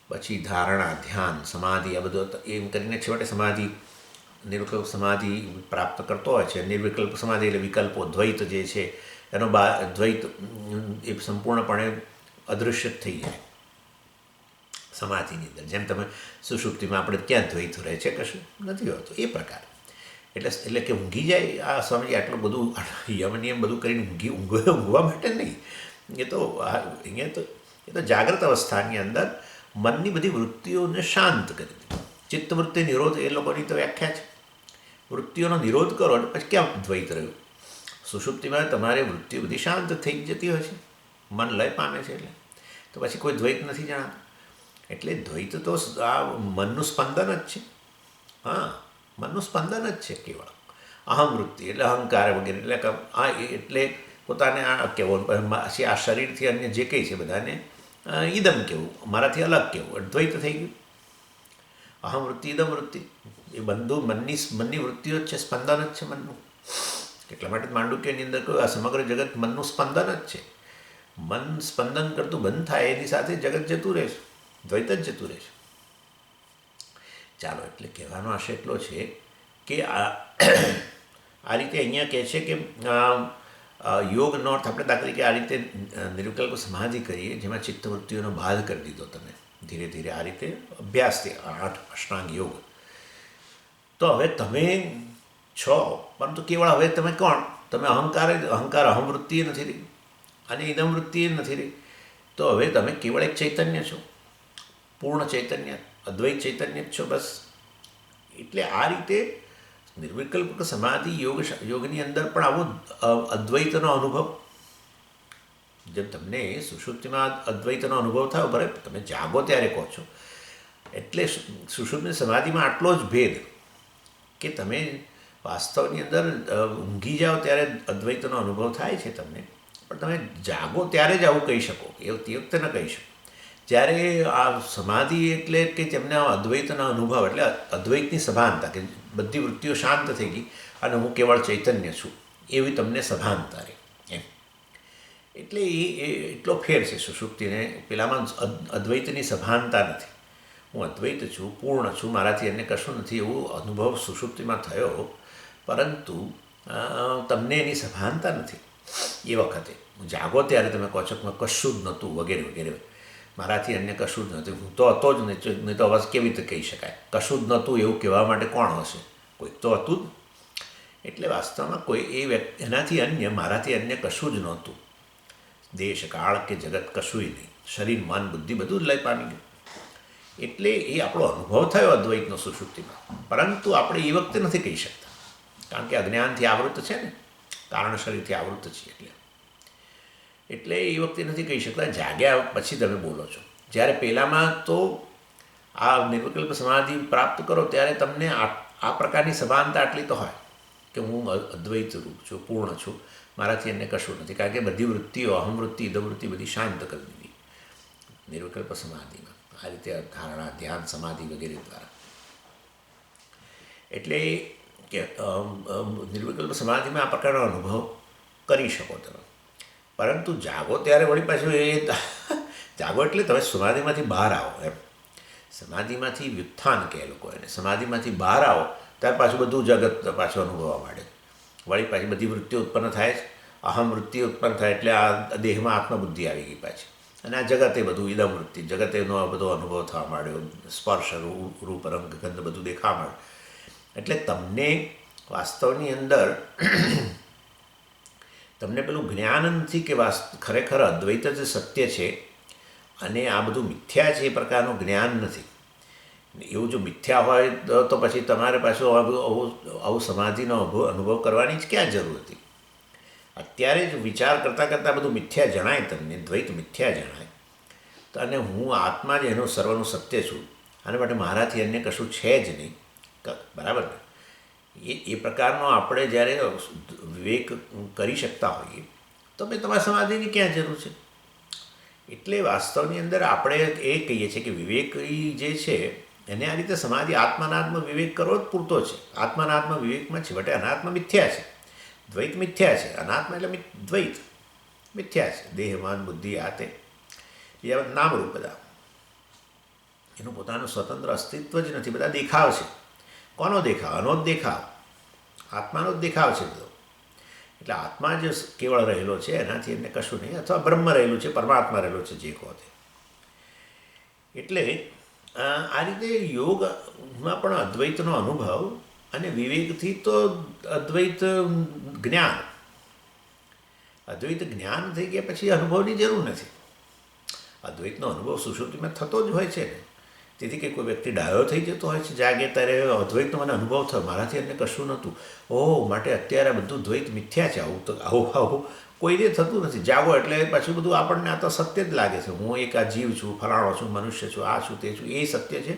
પછી ધારણા ધ્યાન સમાધિ, આ બધું એમ કરીને છેવટે સમાધિ નિર્વિકલ્પ સમાધિ પ્રાપ્ત કરતો હોય છે. નિર્વિકલ્પ સમાધિ એટલે વિકલ્પો, દ્વૈત જે છે એનો દ્વૈત એ સંપૂર્ણપણે અદૃશ્ય જ થઈ જાય સમાધિની અંદર. જેમ તમે સુષુપ્તિમાં આપણે ક્યાં દ્વૈત રહે છે, કશું નથી હોતું એ પ્રકાર. એટલે કે ઊંઘી જાય આ સ્વામીજી આટલું બધું યમ નિયમ બધું કરીને ઊંઘવા માટે નહીં. એ તો જાગ્રત અવસ્થાની અંદર મનની બધી વૃત્તિઓને શાંત કરી દે. ચિત્તવૃત્તિ નિરોધ એ લોકોની તો વ્યાખ્યા છે. વૃત્તિઓનો નિરોધ કરો એટલે પછી ક્યાં દ્વૈત રહ્યું? સુષુપ્તિમાં તમારી વૃત્તિઓ બધી શાંત થઈ જતી હોય છે, મન લય પામે છે, એટલે તો પછી કોઈ દ્વૈત નથી જણાતું. એટલે દ્વૈત તો આ મનનું સ્પંદન જ છે. હા, મનનું સ્પંદન જ છે કેવળ. અહમ વૃત્તિ એટલે અહંકાર વગેરે, એટલે પોતાને આ કહેવું, પછી આ શરીરથી અન્ય જે કંઈ છે બધાને ઈદમ કહેવું, મારાથી અલગ કહેવું, દ્વૈત થઈ ગયું. અહમ વૃત્તિ ઇદમ વૃત્તિ એ બંધુ મનની વૃત્તિઓ જ છે, સ્પંદન જ છે મનનું. એટલા માટે માંડુક્યની અંદર કહ્યું આ સમગ્ર જગત મનનું સ્પંદન જ છે. મન સ્પંદન કરતું બંધ થાય એની સાથે જગત જતું રહે છે, દ્વૈત જ જતું રહે છે. ચાલો, એટલે કહેવાનો આશય એટલો છે કે આ રીતે અહીંયા કહે છે કે યોગનો અર્થ આપણે દાખલા કે આ રીતે નિર્વિકલ્પ સમાધિ કરીએ, જેમાં ચિત્તવૃત્તિઓનો બાધ કરી દીધો તમે ધીરે ધીરે આ રીતે અભ્યાસથી 8 અષ્ટાંગ યોગ. તો હવે તમે છો, પરંતુ કેવળ હવે તમે કોણ? તમે અહંકાર અહમવૃત્તિ નથી રહી અને ઇદમ વૃત્તિ નથી રહી. તો હવે તમે કેવળ એક ચૈતન્ય છો, પૂર્ણ ચૈતન્ય, અદ્વૈત ચૈતન્ય જ છો બસ. એટલે આ રીતે નિર્વિકલ્પ સમાધિ યોગની અંદર પણ આવો અદ્વૈતનો અનુભવ, જેમ તમને સુષુપ્તિમાં અદ્વૈતનો અનુભવ થયો, બરાબર, તમે જાગો ત્યારે કહો છો. એટલે સુષુપ્તિ સમાધિમાં આટલો જ ભેદ કે તમે વાસ્તવની અંદર ઊંઘી જાઓ ત્યારે અદ્વૈતનો અનુભવ થાય છે તમને, પણ તમે જાગો ત્યારે જ આવું કહી શકો, એ તે વખતે ન કહી શકો. જ્યારે આ સમાધિ એટલે કે તેમને આ અદ્વૈતના અનુભવ એટલે અદ્વૈતની સભાનતા, કે બધી વૃત્તિઓ શાંત થઈ ગઈ અને હું કેવળ ચૈતન્ય છું એવી તમને સભાનતા રહે એમ. એટલે એ એટલો ફેર છે સુષુપ્તિને પેલામાં. અદ્વૈતની સભાનતા નથી, હું અદ્વૈત છું, પૂર્ણ છું, મારાથી એને કશું નથી એવો અનુભવ સુષુપ્તિમાં થયો, પરંતુ તમને એની સભાનતા નથી. એ વખતે જાગો ત્યારે તમે કહો છો કે કશું જ નહોતું વગેરે વગેરે, મારાથી અન્ય કશું જ નથી, હું તો હતો જ નહીં તો અવાજ કેવી રીતે કહી શકાય? કશું જ નહોતું એવું કહેવા માટે કોણ હશે? કોઈક તો હતું જ. એટલે વાસ્તવમાં કોઈ એનાથી અન્ય, મારાથી અન્ય કશું જ નહોતું. દેશ કાળ કે જગત કશુંય નહીં, શરીર મન બુદ્ધિ બધું જ લઈ પામી ગયું. એટલે એ આપણો અનુભવ થયો અદ્વૈતનો સુષુપ્તિમાં, પરંતુ આપણે એ વખતે નથી કહી શકતા, કારણ કે અજ્ઞાનથી આવૃત છે ને, કારણ શરીરથી આવૃત છે. એટલે એ વખતે નથી કહી શકતા. જાગ્યા પછી તમે બોલો છો. જ્યારે પહેલાંમાં તો આ નિર્વિકલ્પ સમાધિ પ્રાપ્ત કરો ત્યારે તમને આ પ્રકારની સભાનતા આટલી તો હોય કે હું અદ્વૈત રૂપ છું, પૂર્ણ છું, મારાથી એને કશું નથી, કારણ કે બધી વૃત્તિઓ, અહમવૃત્તિ ઇદવૃત્તિ બધી શાંત કરી દીધી નિર્વિકલ્પ સમાધિમાં, આ રીતે ધારણા, ધ્યાન, સમાધિ વગેરે દ્વારા. એટલે કે નિર્વિકલ્પ સમાધિમાં આ પ્રકારનો અનુભવ કરી શકો તમે. પરંતુ જાગો ત્યારે વળી પાછું એ જાગો એટલે તમે સમાધિમાંથી બહાર આવો એમ. સમાધિમાંથી વ્યુત્થાન કહે લોકો એને. સમાધિમાંથી બહાર આવો ત્યાર પાછું બધું જગત પાછું અનુભવવા માંડે. વળી પાછી બધી વૃત્તિઓ ઉત્પન્ન થાય છે, અહમ વૃત્તિ ઉત્પન્ન થાય એટલે આ દેહમાં આત્મબુદ્ધિ આવી ગઈ પાછી, અને આ જગતે બધું ઇદમ વૃત્તિ, જગતેનો બધો અનુભવ થવા માંડ્યો, સ્પર્શ, રૂપ, રંગ, ગંધ બધું દેખાવા માંડ્યું. એટલે તમને વાસ્તવની અંદર તમને પેલું જ્ઞાન નથી કે ખરેખર અદ્વૈત જ સત્ય છે અને આ બધું મિથ્યા છે, એ પ્રકારનું જ્ઞાન નથી. એવું જો મિથ્યા હોય તો પછી તમારે પાછું આવું સમાધિનો અનુભવ કરવાની જ ક્યાં જરૂર હતી? અત્યારે જ વિચાર કરતાં કરતાં બધું મિથ્યા જણાય તમને, દ્વૈત મિથ્યા જણાય. અને હું આત્મા જ એનું સર્વનું સત્ય છું, આના માટે મારાથી અન્ય કશું છે જ નહીં, બરાબર ને? એ પ્રકારનો આપણે જ્યારે વિવેક કરી શકતા હોઈએ તો ભાઈ તમારા સમાધિની ક્યાં જરૂર છે? એટલે વાસ્તવની અંદર આપણે એ કહીએ છીએ કે વિવેક જે છે એને આ રીતે સમાધિ, આત્માનાત્મ વિવેક કરવો જ પૂરતો છે. આત્માનાત્મ વિવેકમાં છેવટે અનાત્મ મિથ્યા છે, દ્વૈત મિથ્યા છે, અનાત્મા એટલે દ્વૈત મિથ્યા છે. દેહ, મન, બુદ્ધિ, આ તે બીજા નામરૂપ બધા, એનું પોતાનું સ્વતંત્ર અસ્તિત્વ જ નથી, બધા દેખાવ છે. કોનો દેખાવ? આનો જ દેખાવ, આત્માનો જ દેખાવ છે બધો. એટલે આત્મા જ કેવળ રહેલો છે, એનાથી એને કશું નહીં, અથવા બ્રહ્મ રહેલું છે, પરમાત્મા રહેલો છે, જે કહો તે. એટલે આ રીતે યોગમાં પણ અદ્વૈતનો અનુભવ અને વિવેકથી તો અદ્વૈત જ્ઞાન, અદ્વૈત જ્ઞાન થઈ ગયા પછી અનુભવની જરૂર નથી. અદ્વૈતનો અનુભવ સુષુપ્તિમાં થતો જ હોય છે ને. તેથી કે કોઈ વ્યક્તિ ડાયો થઈ જતો હોય છે, જાગે ત્યારે અદ્વૈતનો મને અનુભવ થયો, મારાથી એને કશું નહોતું, ઓહ માટે અત્યારે બધું દ્વૈત મિથ્યા છે. આવું કોઈને થતું નથી. જાગો એટલે પાછું બધું આપણને આ તો સત્ય જ લાગે છે. હું એક આ જીવ છું, ફલાણો છું, મનુષ્ય છું, આ છું, તે છું, એ સત્ય છે,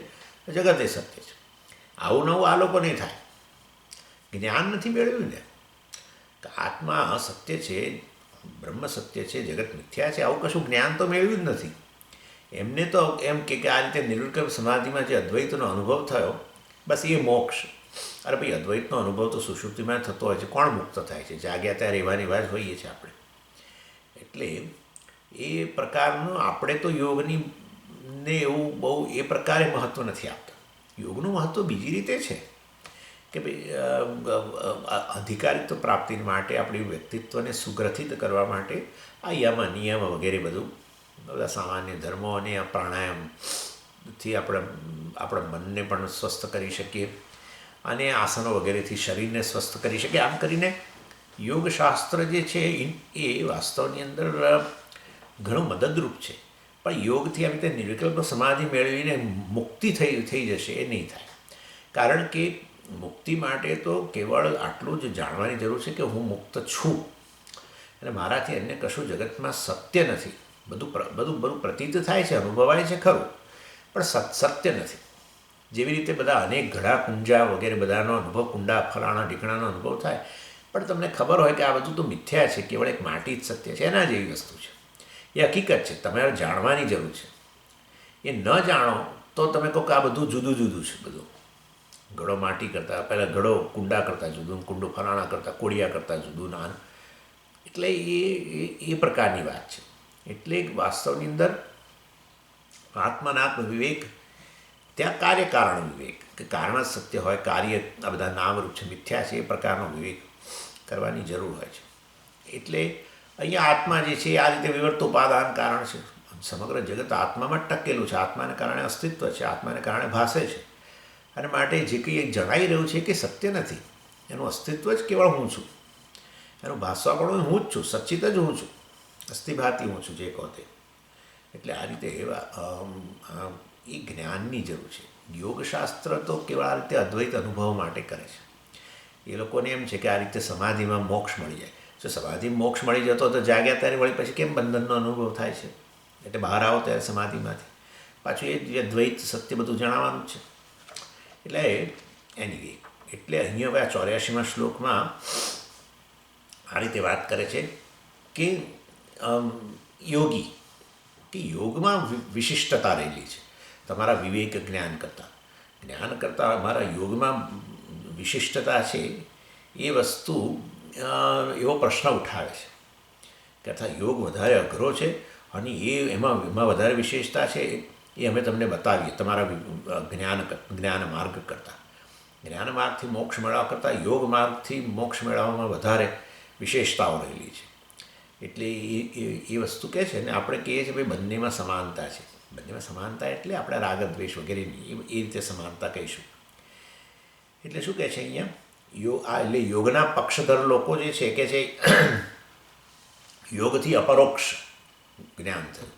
જગત એ સત્ય છે. આવું નવું આ લોકો નહીં થાય. જ્ઞાન નથી મેળવ્યું ને કે આત્મા સત્ય છે, બ્રહ્મ સત્ય છે, જગત મિથ્યા છે, આવું કશું જ્ઞાન તો મેળવ્યું જ નથી. એમને તો એમ કે આ રીતે નિર્વિકલ્પ સમાધિમાં જે અદ્વૈતનો અનુભવ થયો, બસ એ મોક્ષ. અરે ભાઈ, અદ્વૈતનો અનુભવ તો સુષુપ્તિમાં થતો હોય છે, કોણ મુક્ત થાય છે? જાગ્યા ત્યારે એવાની વાત હોઈએ છીએ આપણે. એટલે એ પ્રકારનું આપણે તો યોગની ને એવું બહુ એ પ્રકારે મહત્ત્વ નથી આપતા. યોગનું મહત્ત્વ બીજી રીતે છે કે ભાઈ અધિકારિત્વ પ્રાપ્તિ માટે, આપણી વ્યક્તિત્વને સુગ્રથિત કરવા માટે આ યમ, નિયમ વગેરે બધું, બધા સામાન્ય ધર્મો અને આ પ્રાણાયામથી આપણા મનને પણ સ્વસ્થ કરી શકીએ અને આસનો વગેરેથી શરીરને સ્વસ્થ કરી શકીએ. આમ કરીને યોગશાસ્ત્ર જે છે એ વાસ્તવની અંદર ઘણું મદદરૂપ છે. પણ યોગથી આવી રીતે નિર્વિકલ્પ સમાધિ મેળવીને મુક્તિ થઈ જશે એ નહીં થાય. કારણ કે મુક્તિ માટે તો કેવળ આટલું જ જાણવાની જરૂર છે કે હું મુક્ત છું અને મારાથી અન્ય કશું જગતમાં સત્ય નથી. બધું પ્રતીત થાય છે, અનુભવાય છે ખરું, પણ સત્ય નથી. જેવી રીતે બધા અનેક ઘડા કુંજા વગેરે બધાનો અનુભવ, કુંડા ફલાણા ઢીકણાનો અનુભવ થાય, પણ તમને ખબર હોય કે આ બધું તો મિથ્યા છે, કેવળ એક માટી જ સત્ય છે, એના જેવી વસ્તુ છે. એ હકીકત છે, તમારે જાણવાની જરૂર છે. એ ન જાણો તો તમે કહો કે આ બધું જુદું જુદું છે. બધું ઘડો માટી કરતાં, પહેલાં ઘડો કુંડા કરતાં જુદું, કુંડું ફલાણા કરતાં, કોડિયા કરતાં જુદું, નાનું. એટલે એ પ્રકારની વાત છે. એટલે વાસ્તવની અંદર આત્માનાત્મ વિવેક, ત્યાં કાર્યકારણ વિવેક, કે કારણ જ સત્ય હોય, કાર્ય આ બધા નામરૂપ છે, મિથ્યા છે, એ પ્રકારનો વિવેક કરવાની જરૂર હોય છે. એટલે અહીંયા આત્મા જે છે આ રીતે વિવર્તોપાદાન કારણ છે. સમગ્ર જગત આત્મામાં જ ટકેલું છે, આત્માને કારણે અસ્તિત્વ છે, આત્માને કારણે ભાસે છે. અને માટે જે કંઈ જણાઈ રહ્યું છે કે સત્ય નથી, એનું અસ્તિત્વ જ કેવળ હું છું, એનું ભાસવાપણું હું જ છું, સચ્ચિત જ હું છું, અસ્થિભાતી હું છું, જે કહો તે. એટલે આ રીતે એ જ્ઞાનની જરૂર છે. યોગશાસ્ત્ર તો કેવળ આ રીતે અદ્વૈત અનુભવ માટે કરે છે. એ લોકોને એમ છે કે આ રીતે સમાધિમાં મોક્ષ મળી જાય. જો સમાધિમાં મોક્ષ મળી જતો તો જાગ્યા ત્યારે વળી પછી કેમ બંધનનો અનુભવ થાય છે? એટલે બહાર આવો ત્યારે સમાધિમાંથી પાછું એ જે દ્વૈત સત્ય બધું જણાવવાનું છે. એટલે એની એટલે અહીંયા હવે આ 84મા શ્લોકમાં આ રીતે વાત કરે છે કે યોગી, કે યોગમાં વિશિષ્ટતા રહેલી છે તમારા વિવેક જ્ઞાન કરતાં અમારા યોગમાં વિશિષ્ટતા છે. એ વસ્તુ એવો પ્રશ્ન ઉઠાવે છે કે અથવા યોગ વધારે અઘરો છે અને એમાં વધારે વિશેષતા છે, એ અમે તમને બતાવીએ તમારા જ્ઞાન માર્ગ કરતાં. જ્ઞાન માર્ગથી મોક્ષ મેળવવા કરતાં યોગ માર્ગથી મોક્ષ મેળવવામાં વધારે વિશેષતાઓ રહેલી છે. એટલે એ વસ્તુ કહે છે ને, આપણે કહીએ છીએ ભાઈ બંનેમાં સમાનતા છે. બંનેમાં સમાનતા એટલે આપણે રાગ દ્વેષ વગેરેની એ રીતે સમાનતા કહીશું. એટલે શું કહે છે અહીંયા, એટલે યોગના પક્ષધર લોકો જે છે કે છે યોગથી અપરોક્ષ જ્ઞાન થયું,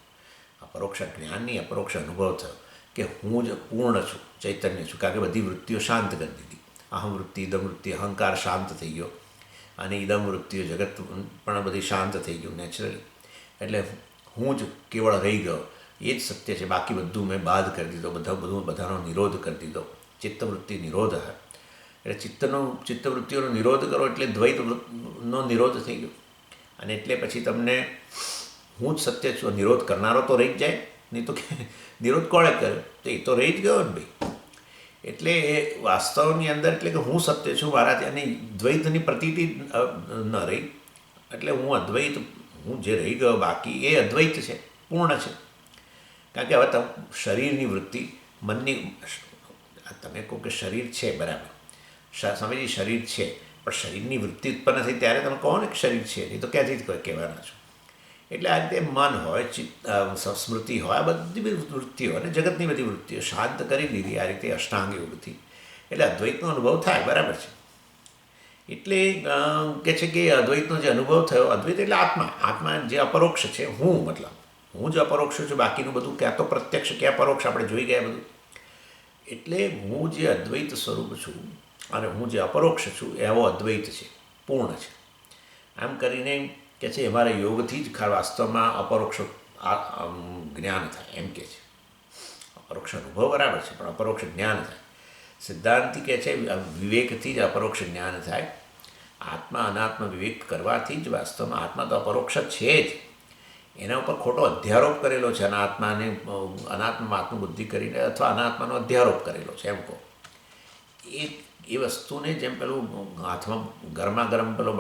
અપરોક્ષ જ્ઞાનની અપરોક્ષ અનુભવ થયો કે હું જ પૂર્ણ છું, ચૈતન્ય છું. કારણ કે બધી વૃત્તિઓ શાંત કરી દીધી. અહમ વૃત્તિ, ઇદમ વૃત્તિ, અહંકાર શાંત થઈ ગયો, અને ઇદમ વૃત્તિઓ જગત પણ બધી શાંત થઈ ગયું નેચરલી. એટલે હું જ કેવળ રહી ગયો, એ જ સત્ય છે, બાકી બધું મેં બાદ કરી દીધો, બધાનો નિરોધ કરી દીધો. ચિત્તવૃત્તિ નિરોધ. એટલે ચિત્તવૃત્તિઓનો નિરોધ કરો એટલે દ્વૈતનો નિરોધ થઈ ગયો. અને એટલે પછી તમને હું જ સત્ય છું, નિરોધ કરનારો તો રહી જ જાય, નહીં તો નિરોધ કોણે કર્યો? તો એ તો રહી જ ગયો ને ભાઈ. એટલે એ વાસ્તવની અંદર એટલે કે હું સત્ય છું મારાથી, અને દ્વૈતની પ્રતીતિ ન રહી. એટલે હું અદ્વૈત, હું જે રહી ગયો બાકી એ અદ્વૈત છે, પૂર્ણ છે. કારણ કે હવે શરીરની વૃત્તિ, મનની, તમે કહો કે શરીર છે, બરાબર, સમજી શરીર છે, પણ શરીરની વૃત્તિ ઉત્પન્ન થઈ ત્યારે તમે કહો ને કે શરીર છે, નહીં તો ક્યાંથી કહેવાના છો? એટલે આ રીતે મન હોય, સ્મૃતિ હોય, આ બધી વૃત્તિઓ અને જગતની બધી વૃત્તિઓ શાંત કરી દીધી આ રીતે અષ્ટાંગ યોગથી. એટલે અદ્વૈતનો અનુભવ થાય, બરાબર છે. એટલે કહે છે કે અદ્વૈતનો જે અનુભવ થયો, અદ્વૈત એટલે આત્મા જે અપરોક્ષ છે, મતલબ હું જ અપરોક્ષ છું, બાકીનું બધું ક્યાં તો પ્રત્યક્ષ ક્યાં પરોક્ષ આપણે જોઈ ગયા બધું. એટલે હું જે અદ્વૈત સ્વરૂપ છું અને હું જે અપરોક્ષ છું એવો અદ્વૈત છે, પૂર્ણ છે. આમ કરીને કે છે અમારે યોગથી જ વાસ્તવમાં અપરોક્ષ જ્ઞાન થાય, એમ કે છે. અપરોક્ષ અનુભવ બરાબર છે, પણ અપરોક્ષ જ્ઞાન થાય. સિદ્ધાંતિ કહે છે વિવેકથી જ અપરોક્ષ જ્ઞાન થાય. આત્મા અનાત્મ વિવેક કરવાથી જ વાસ્તવમાં આત્મા તો અપરોક્ષ છે જ. એના ઉપર ખોટો અધ્યારોપ કરેલો છે, અનાત્મમાં આત્મબુદ્ધિ કરીને અથવા અનાત્માનો અધ્યારોપ કરેલો છે, એમ કહો. એ વસ્તુને જેમ પેલું હાથમાં ગરમા ગરમ પેલો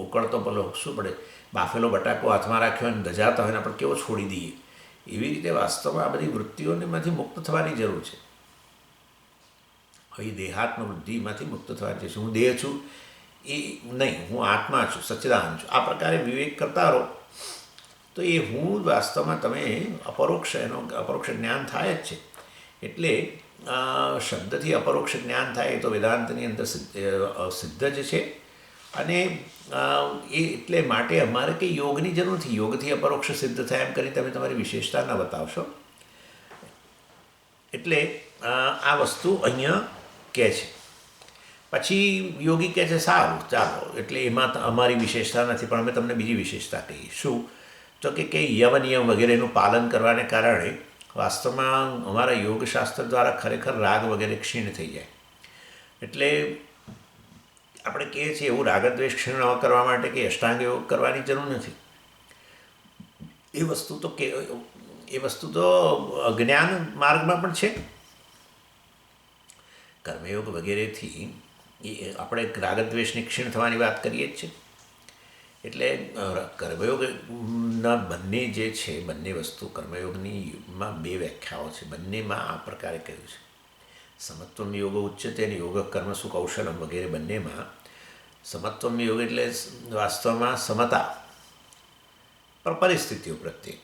ઉકળતો પેલો શું પડે બાફેલો બટાકો હાથમાં રાખ્યો અને ગજાતા હોય ને આપણે કેવો છોડી દઈએ, એવી રીતે વાસ્તવમાં આ બધી વૃત્તિઓમાંથી મુક્ત થવાની જરૂર છે. હવે દેહાત્મ વૃદ્ધિમાંથી મુક્ત થવાની છે. હું દેહ છું એ નહીં, હું આત્મા છું, સચ્ચિદાનંદ છું. આ પ્રકારે વિવેક કરતા રહો તો એ હું વાસ્તવમાં તમે અપરોક્ષ જ્ઞાન થાય જ છે. એટલે શબ્દથી અપરોક્ષ જ્ઞાન થાય તો વેદાંતની અંદર સિદ્ધ જ છે. અને એ એટલે માટે અમારે કંઈ યોગની જરૂર નથી. યોગથી અપરોક્ષ સિદ્ધ થાય એમ કરી તમે તમારી વિશેષતા ન બતાવશો. એટલે આ વસ્તુ અહીંયા કહે છે. પછી યોગી કહે છે સારું ચાલો, એટલે એમાં અમારી વિશેષતા નથી, પણ અમે તમને બીજી વિશેષતા કહીએ. શું? તો કે યમ નિયમ વગેરેનું પાલન કરવાને કારણે વાસ્તવમાં અમારા યોગશાસ્ત્ર દ્વારા ખરેખર રાગ વગેરે ક્ષીણ થઈ જાય. એટલે આપણે કહીએ છીએ એવું રાગદ્વેષ ક્ષીણ કરવા માટે કે અષ્ટાંગ યોગ કરવાની જરૂર નથી. એ વસ્તુ તો અજ્ઞાન માર્ગમાં પણ છે. કર્મયોગ વગેરેથી આપણે રાગદ્વેષની ક્ષીણ થવાની વાત કરીએ જ છીએ. એટલે કર્મયોગના બંને જે છે, બંને વસ્તુ કર્મયોગનીમાં બે વ્યાખ્યાઓ છે. બંનેમાં આ પ્રકારે કહ્યું છે. સમત્વમ યોગ ઉચ્ચતે અને યોગ કર્મ સુકૌશલમ વગેરે બંનેમાં સમત્વમ યોગ એટલે વાસ્તવમાં સમતા પર પરિસ્થિતિઓ પ્રત્યે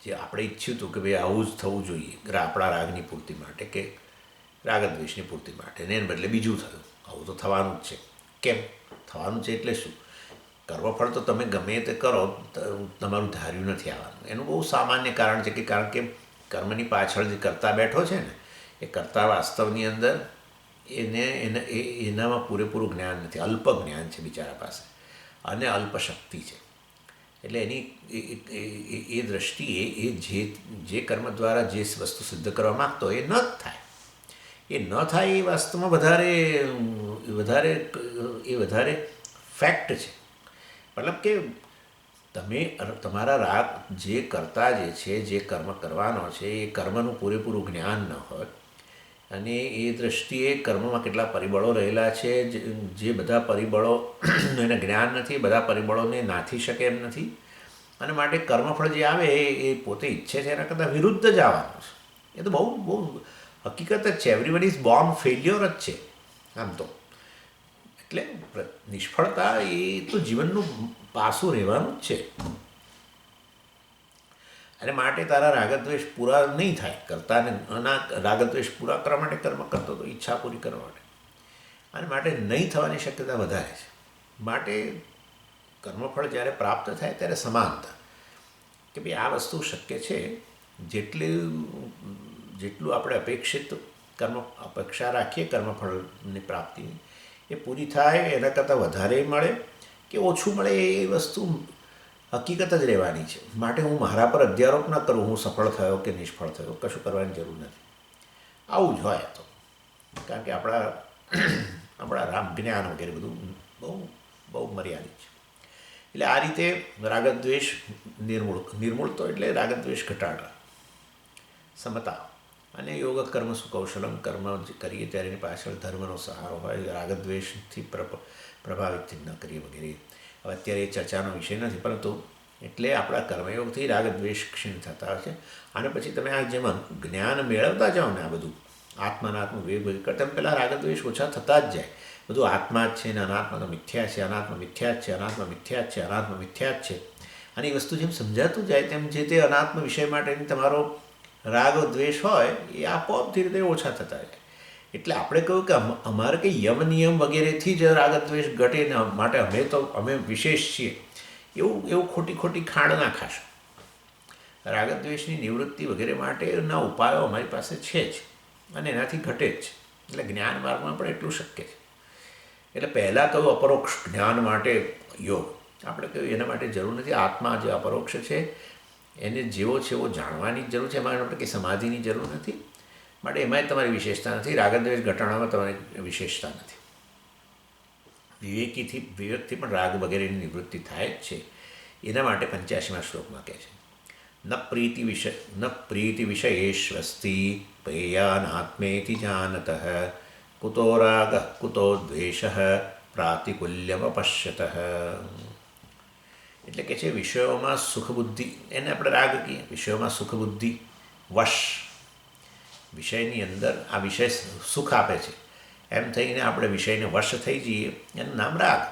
જે આપણે ઈચ્છ્યું હતું કે ભાઈ આવું જ થવું જોઈએ આપણા રાગની પૂર્તિ માટે કે રાગદ્વેષની પૂર્તિ માટે, ને એને બદલે બીજું થયું. આવું તો થવાનું જ છે. કેમ થવાનું છે? એટલે શું? કર્મફળ તો તમે ગમે તે કરો, તમારું ધાર્યું નથી આવવાનું. એનું બહુ સામાન્ય કારણ છે કે કારણ કે કર્મની પાછળ જે કરતા બેઠો છે ને, એ કરતા વાસ્તવની અંદર એનામાં પૂરેપૂરું જ્ઞાન નથી. અલ્પ જ્ઞાન છે બિચારા પાસે અને અલ્પ શક્તિ છે. એટલે એની એ દ્રષ્ટિએ જે કર્મ દ્વારા જે વસ્તુ સિદ્ધ કરવા માગતો એ ન થાય. એ ન થાય એ વાસ્તવમાં વધારે ફેક્ટ છે. મતલબ કે તમે તમારા રાગ જે કરતા જે છે, જે કર્મ કરવાનો છે, એ કર્મનું પૂરેપૂરું જ્ઞાન ન હોય અને એ દૃષ્ટિએ કર્મમાં કેટલા પરિબળો રહેલા છે, જે બધા પરિબળો એને જ્ઞાન નથી, બધા પરિબળોને નાથી શકે એમ નથી, અને માટે કર્મફળ જે આવે એ પોતે ઈચ્છે છે એના કરતાં વિરુદ્ધ જ આવવાનું છે. એ તો બહુ હકીકત જ છે. એવરીબડી ઇઝ બોર્ન ફેલ્યોર જ છે આમ તો. એટલે નિષ્ફળતા એ તો જીવનનું પાસું રહેવાનું જ છે. અને માટે તારા રાગદ્વેષ પૂરા નહીં થાય. કરતાને રાગદ્વેષ પૂરા કરવા માટે કર્મ કરતો હતો, ઈચ્છા પૂરી કરવા માટે, અને માટે નહીં થવાની શક્યતા વધારે છે. માટે કર્મફળ જ્યારે પ્રાપ્ત થાય ત્યારે સમાનતા કે ભાઈ આ વસ્તુ શક્ય છે, જેટલું આપણે અપેક્ષા રાખીએ કર્મફળની પ્રાપ્તિની, એ પૂરી થાય એના કરતાં વધારે મળે કે ઓછું મળે એ વસ્તુ હકીકત જ રહેવાની છે. માટે હું મારા પર અધ્યારોપ ન કરું, હું સફળ થયો કે નિષ્ફળ થયો, કશું કરવાની જરૂર નથી. આવું જ હોય તો, કારણ કે આપણા રામ જ્ઞાન વગેરે બધું બહુ મર્યાદિત છે. એટલે આ રીતે રાગદ્વેષ નિર્મૂળ તો એટલે રાગદ્વેષ ઘટાડવા, સમતા, અને યોગ કર્મ સુકૌશલમ, કર્મ કરીએ ત્યારે એની પાછળ ધર્મનો સહારો હોય, રાગદ્વેષથી પ્રભાવિત ન કરીએ વગેરે. હવે અત્યારે એ ચર્ચાનો વિષય નથી, પરંતુ એટલે આપણા કર્મયોગથી રાગદ્વેષ ક્ષીણ થતા હોય છે. અને પછી તમે આ જેમાં જ્ઞાન મેળવતા જાઓ ને, આ બધું આત્માનાત્મ વિવેક કરતા પહેલાં રાગદ્વેષ ઓછા થતા જ જાય. બધું આત્મા જ છે ને અનાત્મા તો મિથ્યા છે, અનાત્મા મિથ્યા જ છે, અનાત્મા મિથ્યા જ છે, અનાત્મા મિથ્યા જ છે. અને એ વસ્તુ જેમ સમજાતું જાય તેમ જે તે અનાત્મ વિષય માટેની તમારો રાગ દ્વેષ હોય એ આપોઆપ ધીરે ધીરે ઓછા થતા જાય. એટલે આપણે કહ્યું કે અમારે કંઈ યમ નિયમ વગેરેથી જ રાગદ્વેષ ઘટે ને માટે અમે વિશેષ છીએ એવું ખોટી ખાંડ ના ખાશો. રાગદ્વેષની નિવૃત્તિ વગેરે માટેના ઉપાયો અમારી પાસે છે જ, અને એનાથી ઘટે જ છે. એટલે જ્ઞાન માર્ગમાં પણ એટલું શક્ય છે. એટલે પહેલાં કહ્યું અપરોક્ષ જ્ઞાન માટે યોગ, આપણે કહ્યું એના માટે જરૂર નથી. આત્મા જે અપરોક્ષ છે એને જેવો છે એવો જાણવાની જ જરૂર છે. એમાં આપણે કંઈ સમાધિની જરૂર નથી. માટે એમાં જ તમારી વિશેષતા નથી. રાગદ્વેષ ઘટાડવામાં તમારી વિશેષતા નથી. વિવેકથી પણ રાગ વગેરેની નિવૃત્તિ થાય જ છે. એના માટે 85મા શ્લોકમાં કહે છે, ન પ્રીતિ વિષયેષ્વસ્તિ પ્રેયાનાત્મેતિ જાનતઃ કુતો રાગ કુતો દ્વેષ પ્રાતિકૂલ્યમપશ્યતઃ. એટલે કે છે વિષયોમાં સુખબુદ્ધિ, એને આપણે રાગ કહીએ. વિષયોમાં સુખબુદ્ધિ વશ, વિષયની અંદર આ વિષય સુખ આપે છે એમ થઈને આપણે વિષયને વશ થઈ જઈએ, એનું નામ રાગ.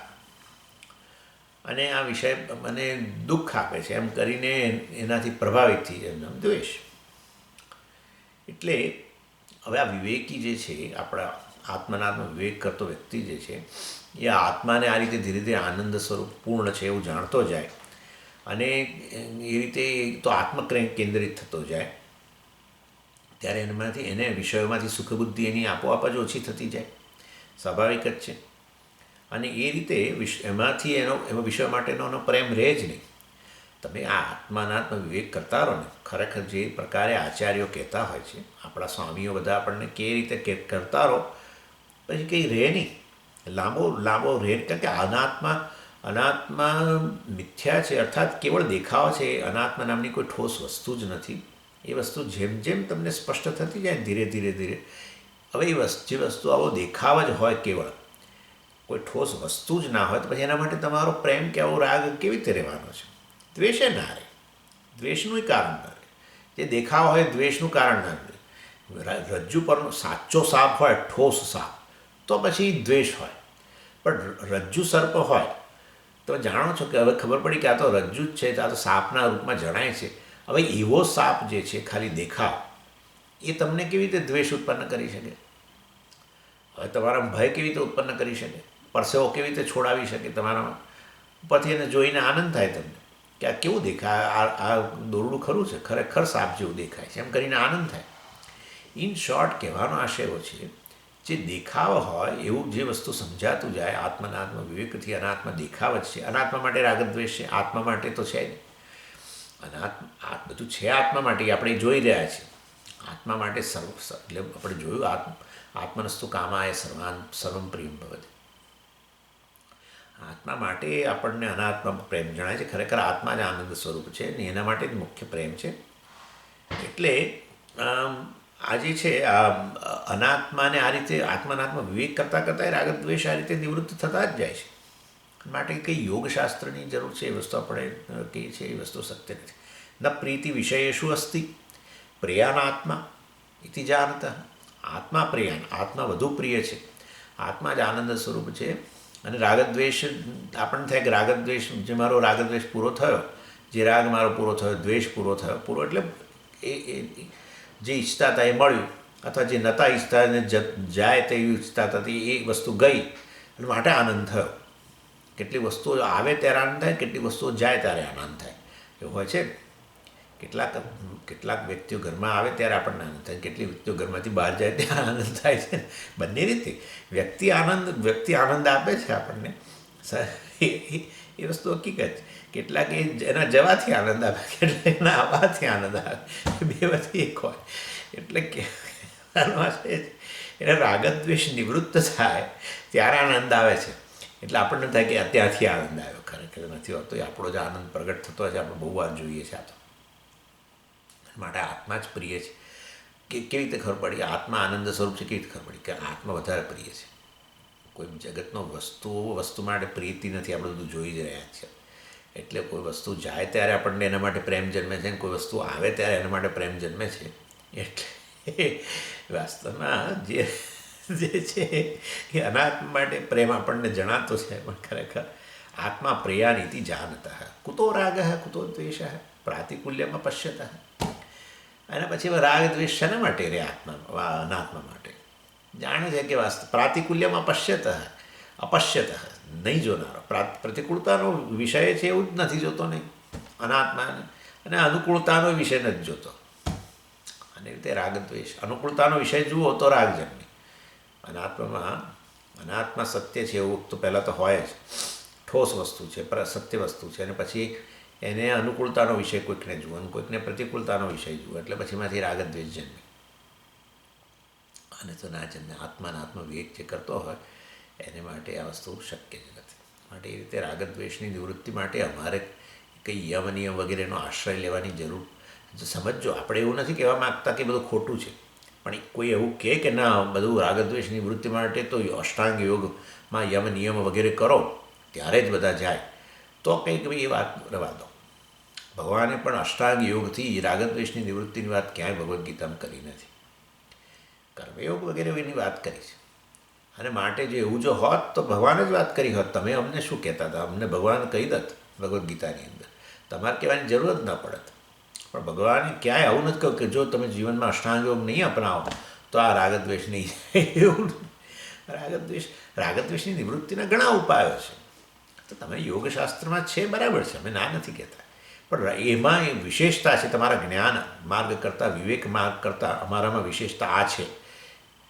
અને આ વિષય મને દુઃખ આપે છે એમ કરીને એનાથી પ્રભાવિત થઈ જાય, એનું નામ દ્વેષ. એટલે હવે આ વિવેકી જે છે, આપણા આત્મનાત્મ વિવેક કરતો વ્યક્તિ જે છે, એ આત્માને આ રીતે ધીરે ધીરે આનંદ સ્વરૂપ પૂર્ણ છે એવું જાણતો જાય, અને એ રીતે તો કેન્દ્રિત થતો જાય, ત્યારે એને વિષયોમાંથી સુખબુદ્ધિ એની આપોઆપ જ ઓછી થતી જાય, સ્વાભાવિક જ છે. અને એ રીતે એમાં વિષય માટેનો પ્રેમ રહે જ નહીં. તમે આ આત્માનાત્મ વિવેક કરતા રહો ને, ખરેખર જે પ્રકારે આચાર્યો કહેતા હોય છે, આપણા સ્વામીઓ બધા આપણને કે રીતે કરતા રહો, પછી કંઈ રહે નહીં, લાંબો લાંબો રહે. કારણ કે અનાત્મા મિથ્યા છે, અર્થાત કેવળ દેખાવ છે. અનાત્મા નામની કોઈ ઠોસ વસ્તુ જ નથી. એ વસ્તુ જેમ જેમ તમને સ્પષ્ટ થતી જાય ધીરે ધીરે ધીરે, હવે જે વસ્તુ આવો દેખાવ જ હોય, કેવળ કોઈ ઠોસ વસ્તુ જ ના હોય, તો પછી એના માટે તમારો પ્રેમ કે આવો રાગ કેવી રીતે રહેવાનો છે? દ્વેષે ના રહે, દ્વેષનું કારણ ના રહે. જે દેખાવ હોય દ્વેષનું કારણ ના રહે. રજ્જુ પરનો સાચો સાપ હોય, ઠોસ સાપ, તો પછી દ્વેષ હોય. પણ રજ્જુ સર્પ હોય, તમે જાણો છો કે હવે ખબર પડી કે આ તો રજ્જુ જ છે, આ તો સાપના રૂપમાં જણાય છે. હવે એવો સાપ જે છે ખાલી દેખાવ, એ તમને કેવી રીતે દ્વેષ ઉત્પન્ન કરી શકે? હવે તમારામાં ભય કેવી રીતે ઉત્પન્ન કરી શકે? પરસેવો કેવી રીતે છોડાવી શકે તમારામાં? ઉપરથી એને જોઈને આનંદ થાય તમને કે આ કેવું દેખાય, આ દોરડું ખરું છે, ખરેખર સાપ જેવું દેખાય છે, એમ કરીને આનંદ થાય. ઇન શોર્ટ, કહેવાનો આશય એવો છે, જે દેખાવ હોય એવું જે વસ્તુ સમજાતું જાય, આત્મનાત્મ વિવેકથી અનાત્મા દેખાવ જ છે. અનાત્મા માટે રાગદ્વેષ છે, આત્મા માટે તો છે જ. આ બધું છે આત્મા માટે, આપણે જોઈ રહ્યા છીએ. આત્મા માટે એટલે આપણે જોયું, આત્મનસ્તુ કામાય સર્વમ પ્રિયમ ભવતિ. આત્મા માટે આપણને અનાત્મા પ્રેમ જણાય છે. ખરેખર આત્મા જ આનંદ સ્વરૂપ છે ને, એના માટે જ મુખ્ય પ્રેમ છે. એટલે આ જે છે, આ અનાત્માને આ રીતે આત્માનાત્મા વિવેક કરતાં કરતાં રાગદ્વેષ આ રીતે નિવૃત્ત થતા જ જાય છે. માટે કંઈ યોગશાસ્ત્રની જરૂર છે એ વસ્તુ આપણે કહીએ છીએ, એ વસ્તુ સત્ય નથી. ન પ્રીતિ વિષયેષુ અસ્તિ પ્રિયાનાત્મા ઇતિ જાનત. આત્મા પ્રિયાન, આત્મા વધુ પ્રિય છે. આત્મા જ આનંદ સ્વરૂપ છે. અને રાગદ્વેષ આપણને થાય કે રાગદ્વેષ, જે મારો રાગદ્વેષ પૂરો થયો, જે રાગ મારો પૂરો થયો, દ્વેષ પૂરો થયો, પૂરો એટલે એ જે ઈચ્છતા હતા એ મળ્યું, અથવા જે નહોતા ઈચ્છતા ને જાય તેવી ઈચ્છતા હતી એ વસ્તુ ગઈ, અને માટે આનંદ થયો. કેટલીક વસ્તુઓ આવે ત્યારે આનંદ થાય, કેટલીક વસ્તુઓ જાય ત્યારે આનંદ થાય, એવું હોય છે. કેટલાક વ્યક્તિઓ ઘરમાં આવે ત્યારે આપણને આનંદ થાય, કેટલીક વ્યક્તિઓ ઘરમાંથી બહાર જાય ત્યારે આનંદ થાય છે. બંને રીતે વ્યક્તિ આનંદ આપે છે આપણને, એ વસ્તુ હકીકત છે. કેટલાક એના જવાથી આનંદ આપે, કેટલાક એના આવવાથી આનંદ આવે, બેમાંથી એક હોય. એટલે કે એને રાગદ્વેષ નિવૃત્ત થાય ત્યારે આનંદ આવે છે. એટલે આપણને થાય કે ત્યાંથી આનંદ આવ્યો. ખરેખર નથી હોતો, એ આપણો જ આનંદ પ્રગટ થતો હોય છે. આપણે બહુ વાર જોઈએ છે. આ તો માટે આત્મા જ પ્રિય છે. કે કેવી રીતે ખબર પડી આત્મા આનંદ સ્વરૂપ છે? કેવી રીતે ખબર પડી કે આત્મા વધારે પ્રિય છે? કોઈ જગતનો વસ્તુ માટે પ્રીતિ નથી, આપણે બધું જોઈ જ રહ્યા છીએ. એટલે કોઈ વસ્તુ જાય ત્યારે આપણને એના માટે પ્રેમ જન્મે છે, ને કોઈ વસ્તુ આવે ત્યારે એના માટે પ્રેમ જન્મે છે. એટલે વાસ્તવમાં જે છે એ અનાત્મા માટે પ્રેમ આપણને જણાતો છે, પણ ખરેખર આત્મા પ્રિયાનીતિ જાનત. કુતો રાગ, કુતો દ્વેષ, પ્રાતિકૂલ્યમાં પશ્યત. અને પછી રાગ દ્વેષ શેના માટે રે? અનાત્મા માટે જાણે છે કે પ્રાતિકૂલ્યમાં પશ્યત, અપશ્યત, નહીં જોનારો. પ્રતિકૂળતાનો વિષય છે એવું જ નથી જોતો નહીં અનાત્માને, અને અનુકૂળતાનો વિષય નથી જોતો. અને રીતે રાગદ્વેષ, અનુકૂળતાનો વિષય જુઓ તો રાગ જન્મે. અનાત્મા સત્ય છે એવું તો પહેલાં તો હોય જ, ઠોસ વસ્તુ છે, સત્ય વસ્તુ છે. અને પછી એને અનુકૂળતાનો વિષય કોઈકને જુઓ અને કોઈકને પ્રતિકૂળતાનો વિષય જુઓ, એટલે પછી એમાંથી રાગદ્વેષ જન્મે. અને તો ના જન્મે. આત્મ વિવેક જે કરતો હોય એને માટે આ વસ્તુ શક્ય જ નથી. માટે એ રીતે રાગદ્વેષની નિવૃત્તિ માટે અમારે કંઈ યમ નિયમ વગેરેનો આશ્રય લેવાની જરૂર. સમજો, આપણે એવું નથી કહેવા માગતા કે બધું ખોટું છે, પણ કોઈ એવું કહે કે ના બધું રાગદ્વેષની નિવૃત્તિ માટે તો અષ્ટાંગ યોગમાં યમ નિયમ વગેરે કરો ત્યારે જ બધા જાય, તો કંઈક ભાઈ એ વાત રવા દો. ભગવાને પણ અષ્ટાંગ યોગથી રાગદ્વેષની નિવૃત્તિની વાત ક્યાંય ભગવદ્ ગીતામાં કરી નથી. કર્મયોગ વગેરે એની વાત કરી છે. અને માટે જો એવું જો હોત તો ભગવાને જ વાત કરી હોત. તમે અમને શું કહેતા હતા? અમને ભગવાન કહી દત ભગવદ્ ગીતાની અંદર, તમારે કહેવાની જરૂર જ ના પડત. પણ ભગવાને ક્યાંય આવું નથી કહ્યું કે જો તમે જીવનમાં અષ્ટાંગ યોગ નહીં અપનાવો તો આ રાગદ્વેષ નહીં જાય. એવું રાગદ્વેષની નિવૃત્તિના ઘણા ઉપાયો છે. તો તમે યોગશાસ્ત્રમાં છે, બરાબર છે, અમે ના નથી કહેતા, પણ એમાં એ વિશેષતા છે. તમારા જ્ઞાન માર્ગ કરતાં, વિવેક માર્ગ કરતાં અમારામાં વિશેષતા આ છે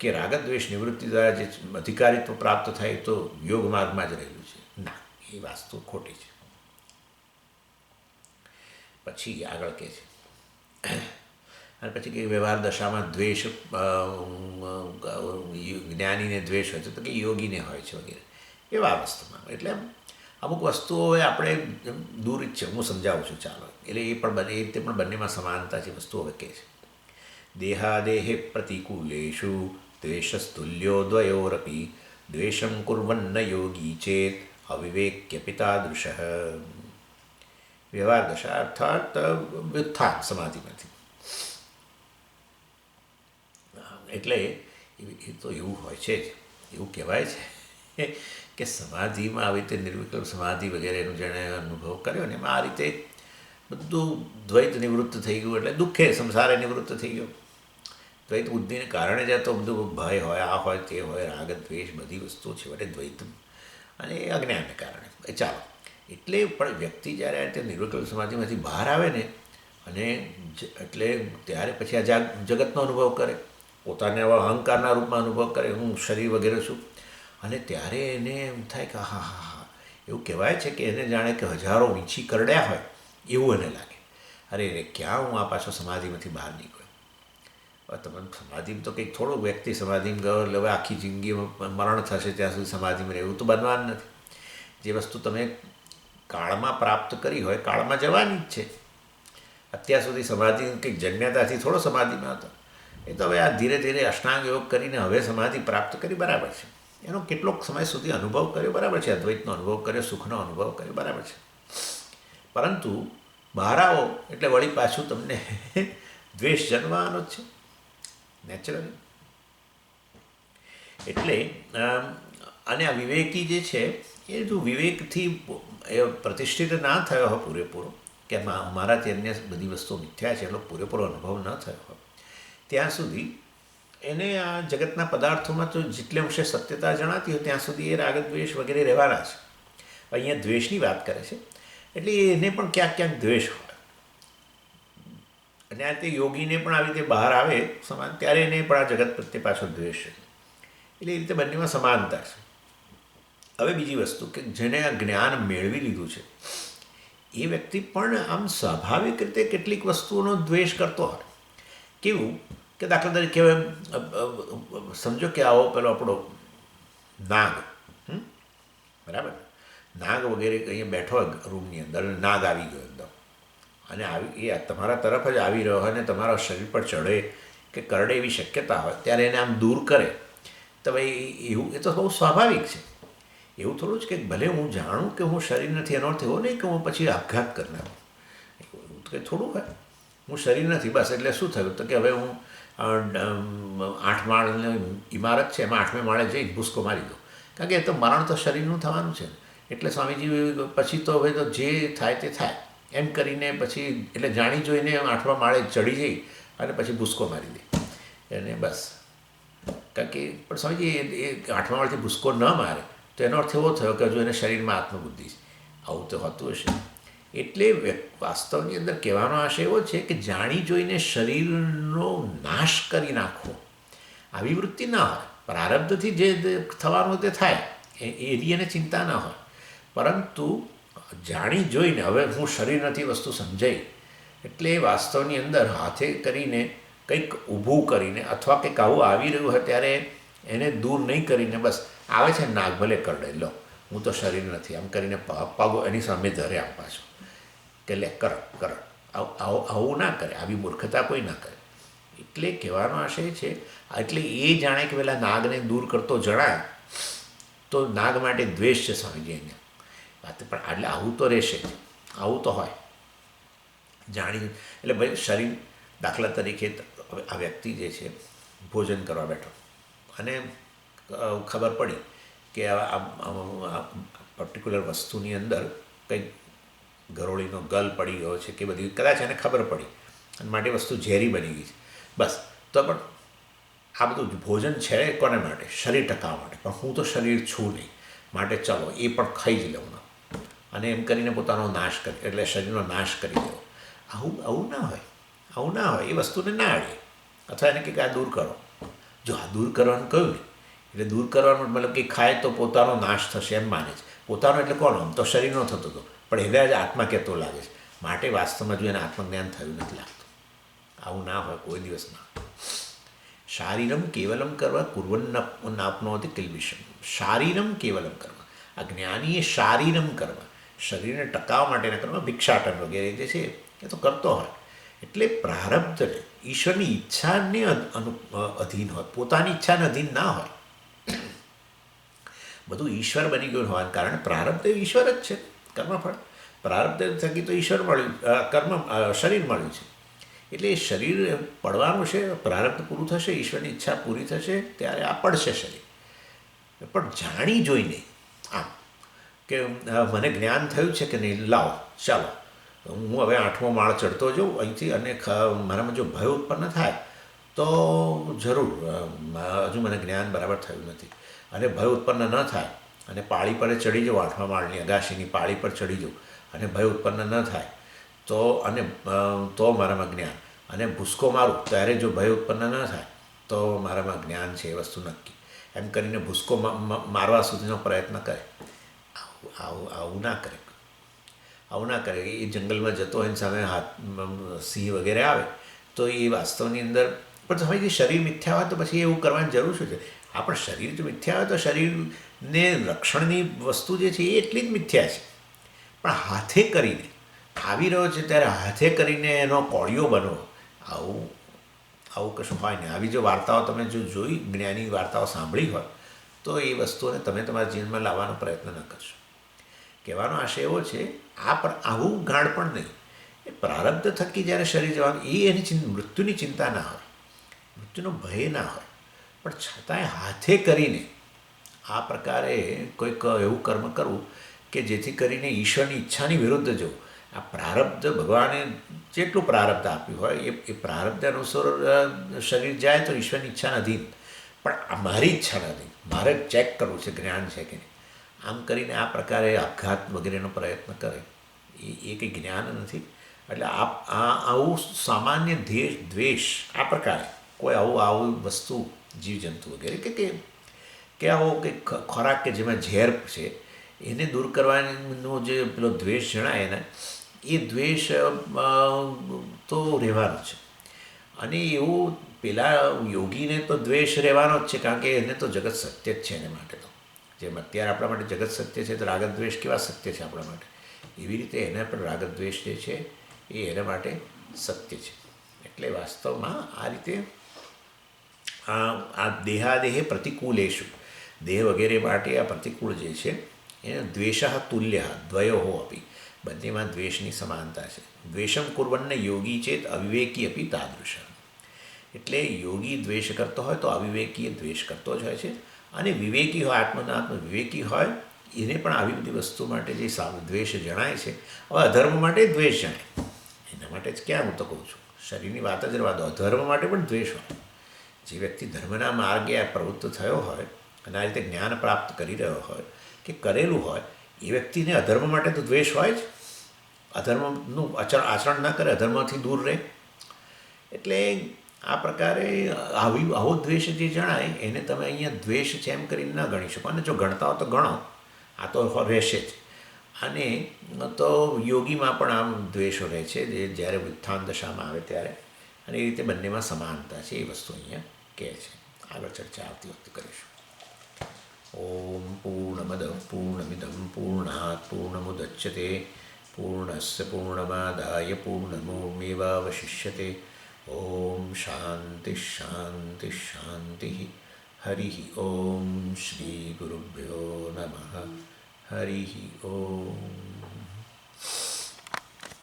કે રાગદ્વેષ નિવૃત્તિ દ્વારા જે અધિકારીત્વ પ્રાપ્ત થાય તો યોગ માર્ગમાં જ રહેલું છે. ના, એ વાસ્તુ ખોટી છે. પછી આગળ કહે છે, અને પછી કે વ્યવહાર દશામાં દ્વેષ જ્ઞાનીને દ્વેષ હોય છે તો કે યોગીને હોય છે વગેરે એવા અવસ્થામાં. એટલે અમુક વસ્તુઓ હવે આપણે દૂર જ છે, હું સમજાવું છું ચાલો. એટલે એ રીતે પણ બંનેમાં સમાનતા છે વસ્તુઓ હવે કહે છે. દેહાદેહે પ્રતિકૂલેષુ દ્વેષસ્તુલ્યો દ્વયોરપી દ્વેષમ કુર્વન્ન યોગી ચેત અવિવેક્ય પિતાદૃશ. વ્યવહાર દશા અર્થાત વ્યુત્થાન સમાધિમાંથી. એટલે એ તો એવું હોય છે જ, એવું કહેવાય છે કે સમાધિમાં આવી રીતે નિર્વિકલ્પ સમાધિ વગેરેનો જેણે અનુભવ કર્યો ને એમાં આ રીતે બધું દ્વૈત નિવૃત્ત થઈ ગયું. એટલે દુઃખે સંસારે નિવૃત્ત થઈ ગયો. દ્વૈત બુદ્ધિને કારણે જ તો બધું ભય હોય, આ હોય, તે હોય, રાગ દ્વેષ બધી વસ્તુઓ છે એટલે દ્વૈત, અને એ અજ્ઞાનને કારણે. ચાલો, એટલે પણ વ્યક્તિ જ્યારે તે નિર્વિકલ્પ સમાધિમાંથી બહાર આવે ને, અને એટલે ત્યારે પછી આ જગતનો અનુભવ કરે, પોતાને આવા અહંકારના રૂપમાં અનુભવ કરે, હું શરીર વગેરે છું. અને ત્યારે એને એમ થાય કે હા હા હા, એવું કહેવાય છે કે એને જાણે કે હજારો વીંછી કરડ્યા હોય એવું એને લાગે. અરે ક્યાં હું આ પાછો સમાધિમાંથી બહાર નીકળ્યો. તમે સમાધિમાં તો કંઈક થોડું વ્યક્તિ સમાધિમાં ગયો એટલે હવે આખી જિંદગીમાં મરણ થશે ત્યાં સુધી સમાધિમાં રહેવું તો બનવાનું નથી. જે વસ્તુ તમે કાળમાં પ્રાપ્ત કરી હોય કાળમાં જવાની જ છે. અત્યાર સુધી સમાધિ કંઈક જન્મ્યાતાથી થોડો સમાધિમાં હતો. એ તો હવે આ ધીરે ધીરે અષ્ટાંગ યોગ કરીને હવે સમાધિ પ્રાપ્ત કરી બરાબર છે. એનો કેટલોક સમય સુધી અનુભવ કર્યો બરાબર છે, અદ્વૈતનો અનુભવ કર્યો, સુખનો અનુભવ કર્યો બરાબર છે. પરંતુ બહાર આવો એટલે વળી પાછું તમને દ્વેષ જન્મવાનો જ છે નેચરલી. એટલે અને આ વિવેકી જે છે એ જો વિવેકથી એ પ્રતિષ્ઠિત ના થયો હોય પૂરેપૂરો, કે મારાથી અન્ય બધી વસ્તુઓ મિથ્યા છે એનો પૂરેપૂરો અનુભવ ન થયો હોય ત્યાં સુધી એને આ જગતના પદાર્થોમાં તો જેટલે અંશે સત્યતા જણાતી હોય ત્યાં સુધી એ રાગદ્વેષ વગેરે રહેવાના છે. અહીંયા દ્વેષની વાત કરે છે એટલે એને પણ ક્યાંક ક્યાંક દ્વેષ હોય. અને આ તે યોગીને પણ આવી રીતે બહાર આવે સમાન ત્યારે એને પણ આ જગત પ્રત્યે પાછો દ્વેષ છે. એટલે એ રીતે બંનેમાં સમાનતા છે. હવે બીજી વસ્તુ કે જેને આ જ્ઞાન મેળવી લીધું છે એ વ્યક્તિ પણ આમ સ્વાભાવિક રીતે કેટલીક વસ્તુઓનો દ્વેષ કરતો હોય. કેવું કે દાખલા તરીકે સમજો કે આવો પેલો આપણો નાગ, બરાબર, નાગ વગેરે અહીંયા બેઠો રૂમની અંદર, નાગ આવી ગયો એકદમ, અને એ તમારા તરફ જ આવી રહ્યો હોય અને તમારા શરીર પર ચઢે કે કરડે એવી શક્યતા હોય ત્યારે એને આમ દૂર કરે તો ભાઈ એવું એ તો બહુ સ્વાભાવિક છે. એવું થોડું જ કે ભલે હું જાણું કે હું શરીર નથી એનો અર્થ એવો નહીં કે હું પછી આપઘાત કરનાર, એવું તો કંઈ થોડું હોય. હું શરીર નથી બસ એટલે શું થયું તો કે હવે હું 8 માળની ઇમારત છે એમાં 8મે માળે જઈને ભૂસકો મારી દો, કારણ કે એ તો મરણ તો શરીરનું થવાનું છે. એટલે સ્વામીજી પછી તો હવે તો જે થાય તે થાય એમ કરીને પછી એટલે જાણી જોઈને 8મા માળે ચડી જઈ અને પછી ભૂસકો મારી દે એને બસ. કારણ કે પણ સ્વામીજી એ 8મા માળેથી ભૂસકો ન મારે તો એનો અર્થ એવો થયો કે હજુ એને શરીરમાં આત્મબુદ્ધિ છે. આવું તો હોતું હશે. એટલે વાસ્તવની અંદર કહેવાનો આશય એવો છે કે જાણી જોઈને શરીરનો નાશ કરી નાખવો આવી વૃત્તિ ના હોય. પ્રારબ્ધથી જે થવાનું તે થાય એની એને ચિંતા ના હોય, પરંતુ જાણી જોઈને હવે હું શરીર નથી વસ્તુ સમજાઈ એટલે વાસ્તવની અંદર હાથે કરીને કંઈક ઊભું કરીને અથવા કંઈક આવું આવી રહ્યું હોય ત્યારે એને દૂર નહીં કરીને બસ આવે છે નાગ ભલે કરડે, લો હું તો શરીર નથી આમ કરીને પગો એની સામે ધરે આમ પાછો કે લે કર કર, આવું ના કરે, આવી મૂર્ખતા કોઈ ના કરે. એટલે કહેવાનો આશય છે એટલે એ જાણે કે પેલા નાગને દૂર કરતો જણાય તો નાગ માટે દ્વેષ છે સ્વામીજી અહીંયા વાત. પણ એટલે આવું તો રહેશે જ, આવું તો હોય જાણી. એટલે ભાઈ શરીર દાખલા તરીકે આ વ્યક્તિ જે છે ભોજન કરવા બેઠો અને ખબર પડી કે આ પર્ટિક્યુલર વસ્તુની અંદર કંઈક ગરોળીનો ગલ પડી ગયો છે કે બધી કદાચ એને ખબર પડી અને માટે વસ્તુ ઝેરી બની ગઈ છે બસ. તો પણ આ બધું ભોજન છે કોને માટે? શરીર ટકાવવા માટે. પણ હું તો શરીર છું નહીં માટે ચલો એ પણ ખાઈ જ લઉં અને એમ કરીને પોતાનો નાશ કરે એટલે શરીરનો નાશ કરી દેવો. આવું ના હોય, આવું ના હોય. એ વસ્તુને ના અડે અથવા એને કંઈક આ દૂર કરો. જો આ દૂર કરવાનું કહ્યું ને એટલે દૂર કરવાનું મતલબ કે ખાય તો પોતાનો નાશ થશે એમ માને છે. પોતાનો એટલે કોનો? આમ તો શરીરનો થતો હતો પણ એને જ આત્મા કહેતો લાગે છે. માટે વાસ્તવમાં જો એને આત્મજ્ઞાન થયું નથી લાગતું. આવું ના હોય કોઈ દિવસ ના. શારીરમ કેવલમ કરવા નાપનોતી કિલ્બિષમ. શારીરમ કેવલમ કરવા, આ જ્ઞાનીએ શારીરમ કરવા, શરીરને ટકાવવા માટેના કરવા, ભિક્ષાટન વગેરે જે છે એ તો કરતો હોય. એટલે પ્રારબ્ધને ઈશ્વરની ઈચ્છાને અધીન હોય, પોતાની ઈચ્છાને અધીન ના હોય. બધું ઈશ્વર બની ગયું હોવાને કારણે પ્રારબ્ધ ઈશ્વર જ છે. કર્મફળ પ્રારબ્ધ થકી તો ઈશ્વર મળ્યું, શરીર મળ્યું છે. એટલે એ શરીર પડવાનું છે, પ્રારબ્ધ પૂરું થશે, ઈશ્વરની ઈચ્છા પૂરી થશે ત્યારે આ પડશે શરીર. પણ જાણી જોઈને આમ કે મને જ્ઞાન થયું છે કે નહીં, લાવો ચાલો હું હવે 8મો માળ ચડતો જાઉં અહીંથી, અને મારામાં જો ભય ઉત્પન્ન થાય તો જરૂર હજુ મને જ્ઞાન બરાબર થયું નથી, અને ભય ઉત્પન્ન ન થાય અને પાળી પર ચડી જાઉં, 8મા માળની અગાશીની પાળી પર ચડી જાઉં અને ભય ઉત્પન્ન ન થાય તો, અને તો મારામાં જ્ઞાન, અને ભૂસકો મારું ત્યારે જો ભય ઉત્પન્ન ન થાય તો મારામાં જ્ઞાન છે એ વસ્તુ નક્કી. એમ કરીને ભૂસકો મારવા સુધીનો પ્રયત્ન કરે. આવું ના કરે, આવું ના કરે. એ જંગલમાં જતો હોય સામે સિંહ વગેરે આવે તો એ વાસ્તવની અંદર પણ સમય શરીર મિથ્યા હોય તો પછી એવું કરવાની જરૂર શું છે? હા, પણ શરીર જો મિથ્યા હોય તો શરીરને રક્ષણની વસ્તુ જે છે એ એટલી જ મિથ્યા છે. પણ હાથે કરીને આવી રહ્યો છે ત્યારે હાથે કરીને એનો કોળિયો બનવો, આવું કશું હોય નહીં. આવી જો વાર્તાઓ તમે જો જોઈ, જ્ઞાની વાર્તાઓ સાંભળી હોય તો એ વસ્તુઓને તમે તમારા જીવનમાં લાવવાનો પ્રયત્ન ન કરશો. કહેવાનો આશય એવો છે, આવું ગાઢ પણ નહીં. એ પ્રારબ્ધ થકી જ્યારે શરીર જવાનું, એની મૃત્યુની ચિંતા ના હોય, મૃત્યુનો ભય ના હોય, પણ છતાંય હાથે કરીને આ પ્રકારે કોઈક એવું કર્મ કરવું કે જેથી કરીને ઈશ્વરની ઈચ્છાની વિરુદ્ધ જવું. આ પ્રારબ્ધ ભગવાને જેટલું પ્રારબ્ધ આપ્યું હોય એ પ્રારબ્ધ અનુસાર શરીર જાય તો ઈશ્વરની ઈચ્છાના અધીન, પણ આ મારી ઈચ્છાના અધીન, મારે ચેક કરવું છે જ્ઞાન છે કે નહીં. આમ કરીને આ પ્રકારે આપઘાત વગેરેનો પ્રયત્ન કરે એ કંઈ જ્ઞાન નથી. એટલે આવું સામાન્ય દ્વેષ, આ પ્રકારે કોઈ આવું વસ્તુ જીવજંતુ વગેરે કે આવો કંઈક ખોરાક કે જેમાં ઝેર છે એને દૂર કરવાનો જે પેલો દ્વેષ જણાય એને, એ દ્વેષ તો રહેવાનો છે. અને એવું પેલા યોગીને તો દ્વેષ રહેવાનો જ છે, કારણ કે એને તો જગત સત્ય જ છે. એને માટે તો જેમ અત્યારે આપણા માટે જગત સત્ય છે તો રાગદ્વેષ કેવા સત્ય છે આપણા માટે, એવી રીતે એને પણ રાગદ્વેષ જે છે એ એના માટે સત્ય છે. એટલે વાસ્તવમાં આ રીતે આ દેહાદેહે પ્રતિકૂલેશુ, દેહ વગેરે માટે આ પ્રતિકૂળ જે છે એને દ્વેષ તુલ્ય દ્વયો અપી, બંનેમાં દ્વેષની સમાનતા છે. દ્વેષમ કુર્વન્ન યોગી ચેત અવિવેકી અપી તાદૃશ. એટલે યોગી દ્વેષ કરતો હોય તો અવિવેકી દ્વેષ કરતો જ હોય છે, અને વિવેકી હોય, આત્મ વિવેકી હોય એને પણ આવી બધી વસ્તુ માટે જે દ્વેષ જણાય છે. હવે અધર્મ માટે દ્વેષ જણાય, એના માટે જ ક્યાં હું તો કહું છું, શરીરની વાત જ રહેવા દો, અધર્મ માટે પણ દ્વેષ હોય. જે વ્યક્તિ ધર્મના માર્ગે પ્રવૃત્ત થયો હોય અને આ રીતે જ્ઞાન પ્રાપ્ત કરી રહ્યો હોય કે કરેલું હોય, એ વ્યક્તિને અધર્મ માટે તો દ્વેષ હોય જ. અધર્મનું આચરણ ન કરે, અધર્મથી દૂર રહે. એટલે આ પ્રકારે આવો દ્વેષ જે જણાય એને તમે અહીંયા દ્વેષ છે એમ કરીને ન ગણી શકો. અને જો ગણતા હો તો ગણો, આ તો રહેશે જ. અને તો યોગીમાં પણ આમ દ્વેષો રહે છે જે જ્યારે ઉત્થાન દશામાં આવે ત્યારે, અને એ રીતે બંનેમાં સમાનતા છે એ વસ્તુ અહીંયા કહે છે. આગળ ચર્ચા આવતી વખતે કરીશું. ઓમ પૂર્ણમદ પૂર્ણમિદં પૂર્ણાત પૂર્ણમુદચ્યતે પૂર્ણસ્ય પૂર્ણમાદાય પૂર્ણમેવાવશિષ્યતે. ઓમ શાંતિ શાંતિ શાંતિ. હરિ ઓમ શ્રી ગુરુભ્યો નમઃ. હરિ ઓમ.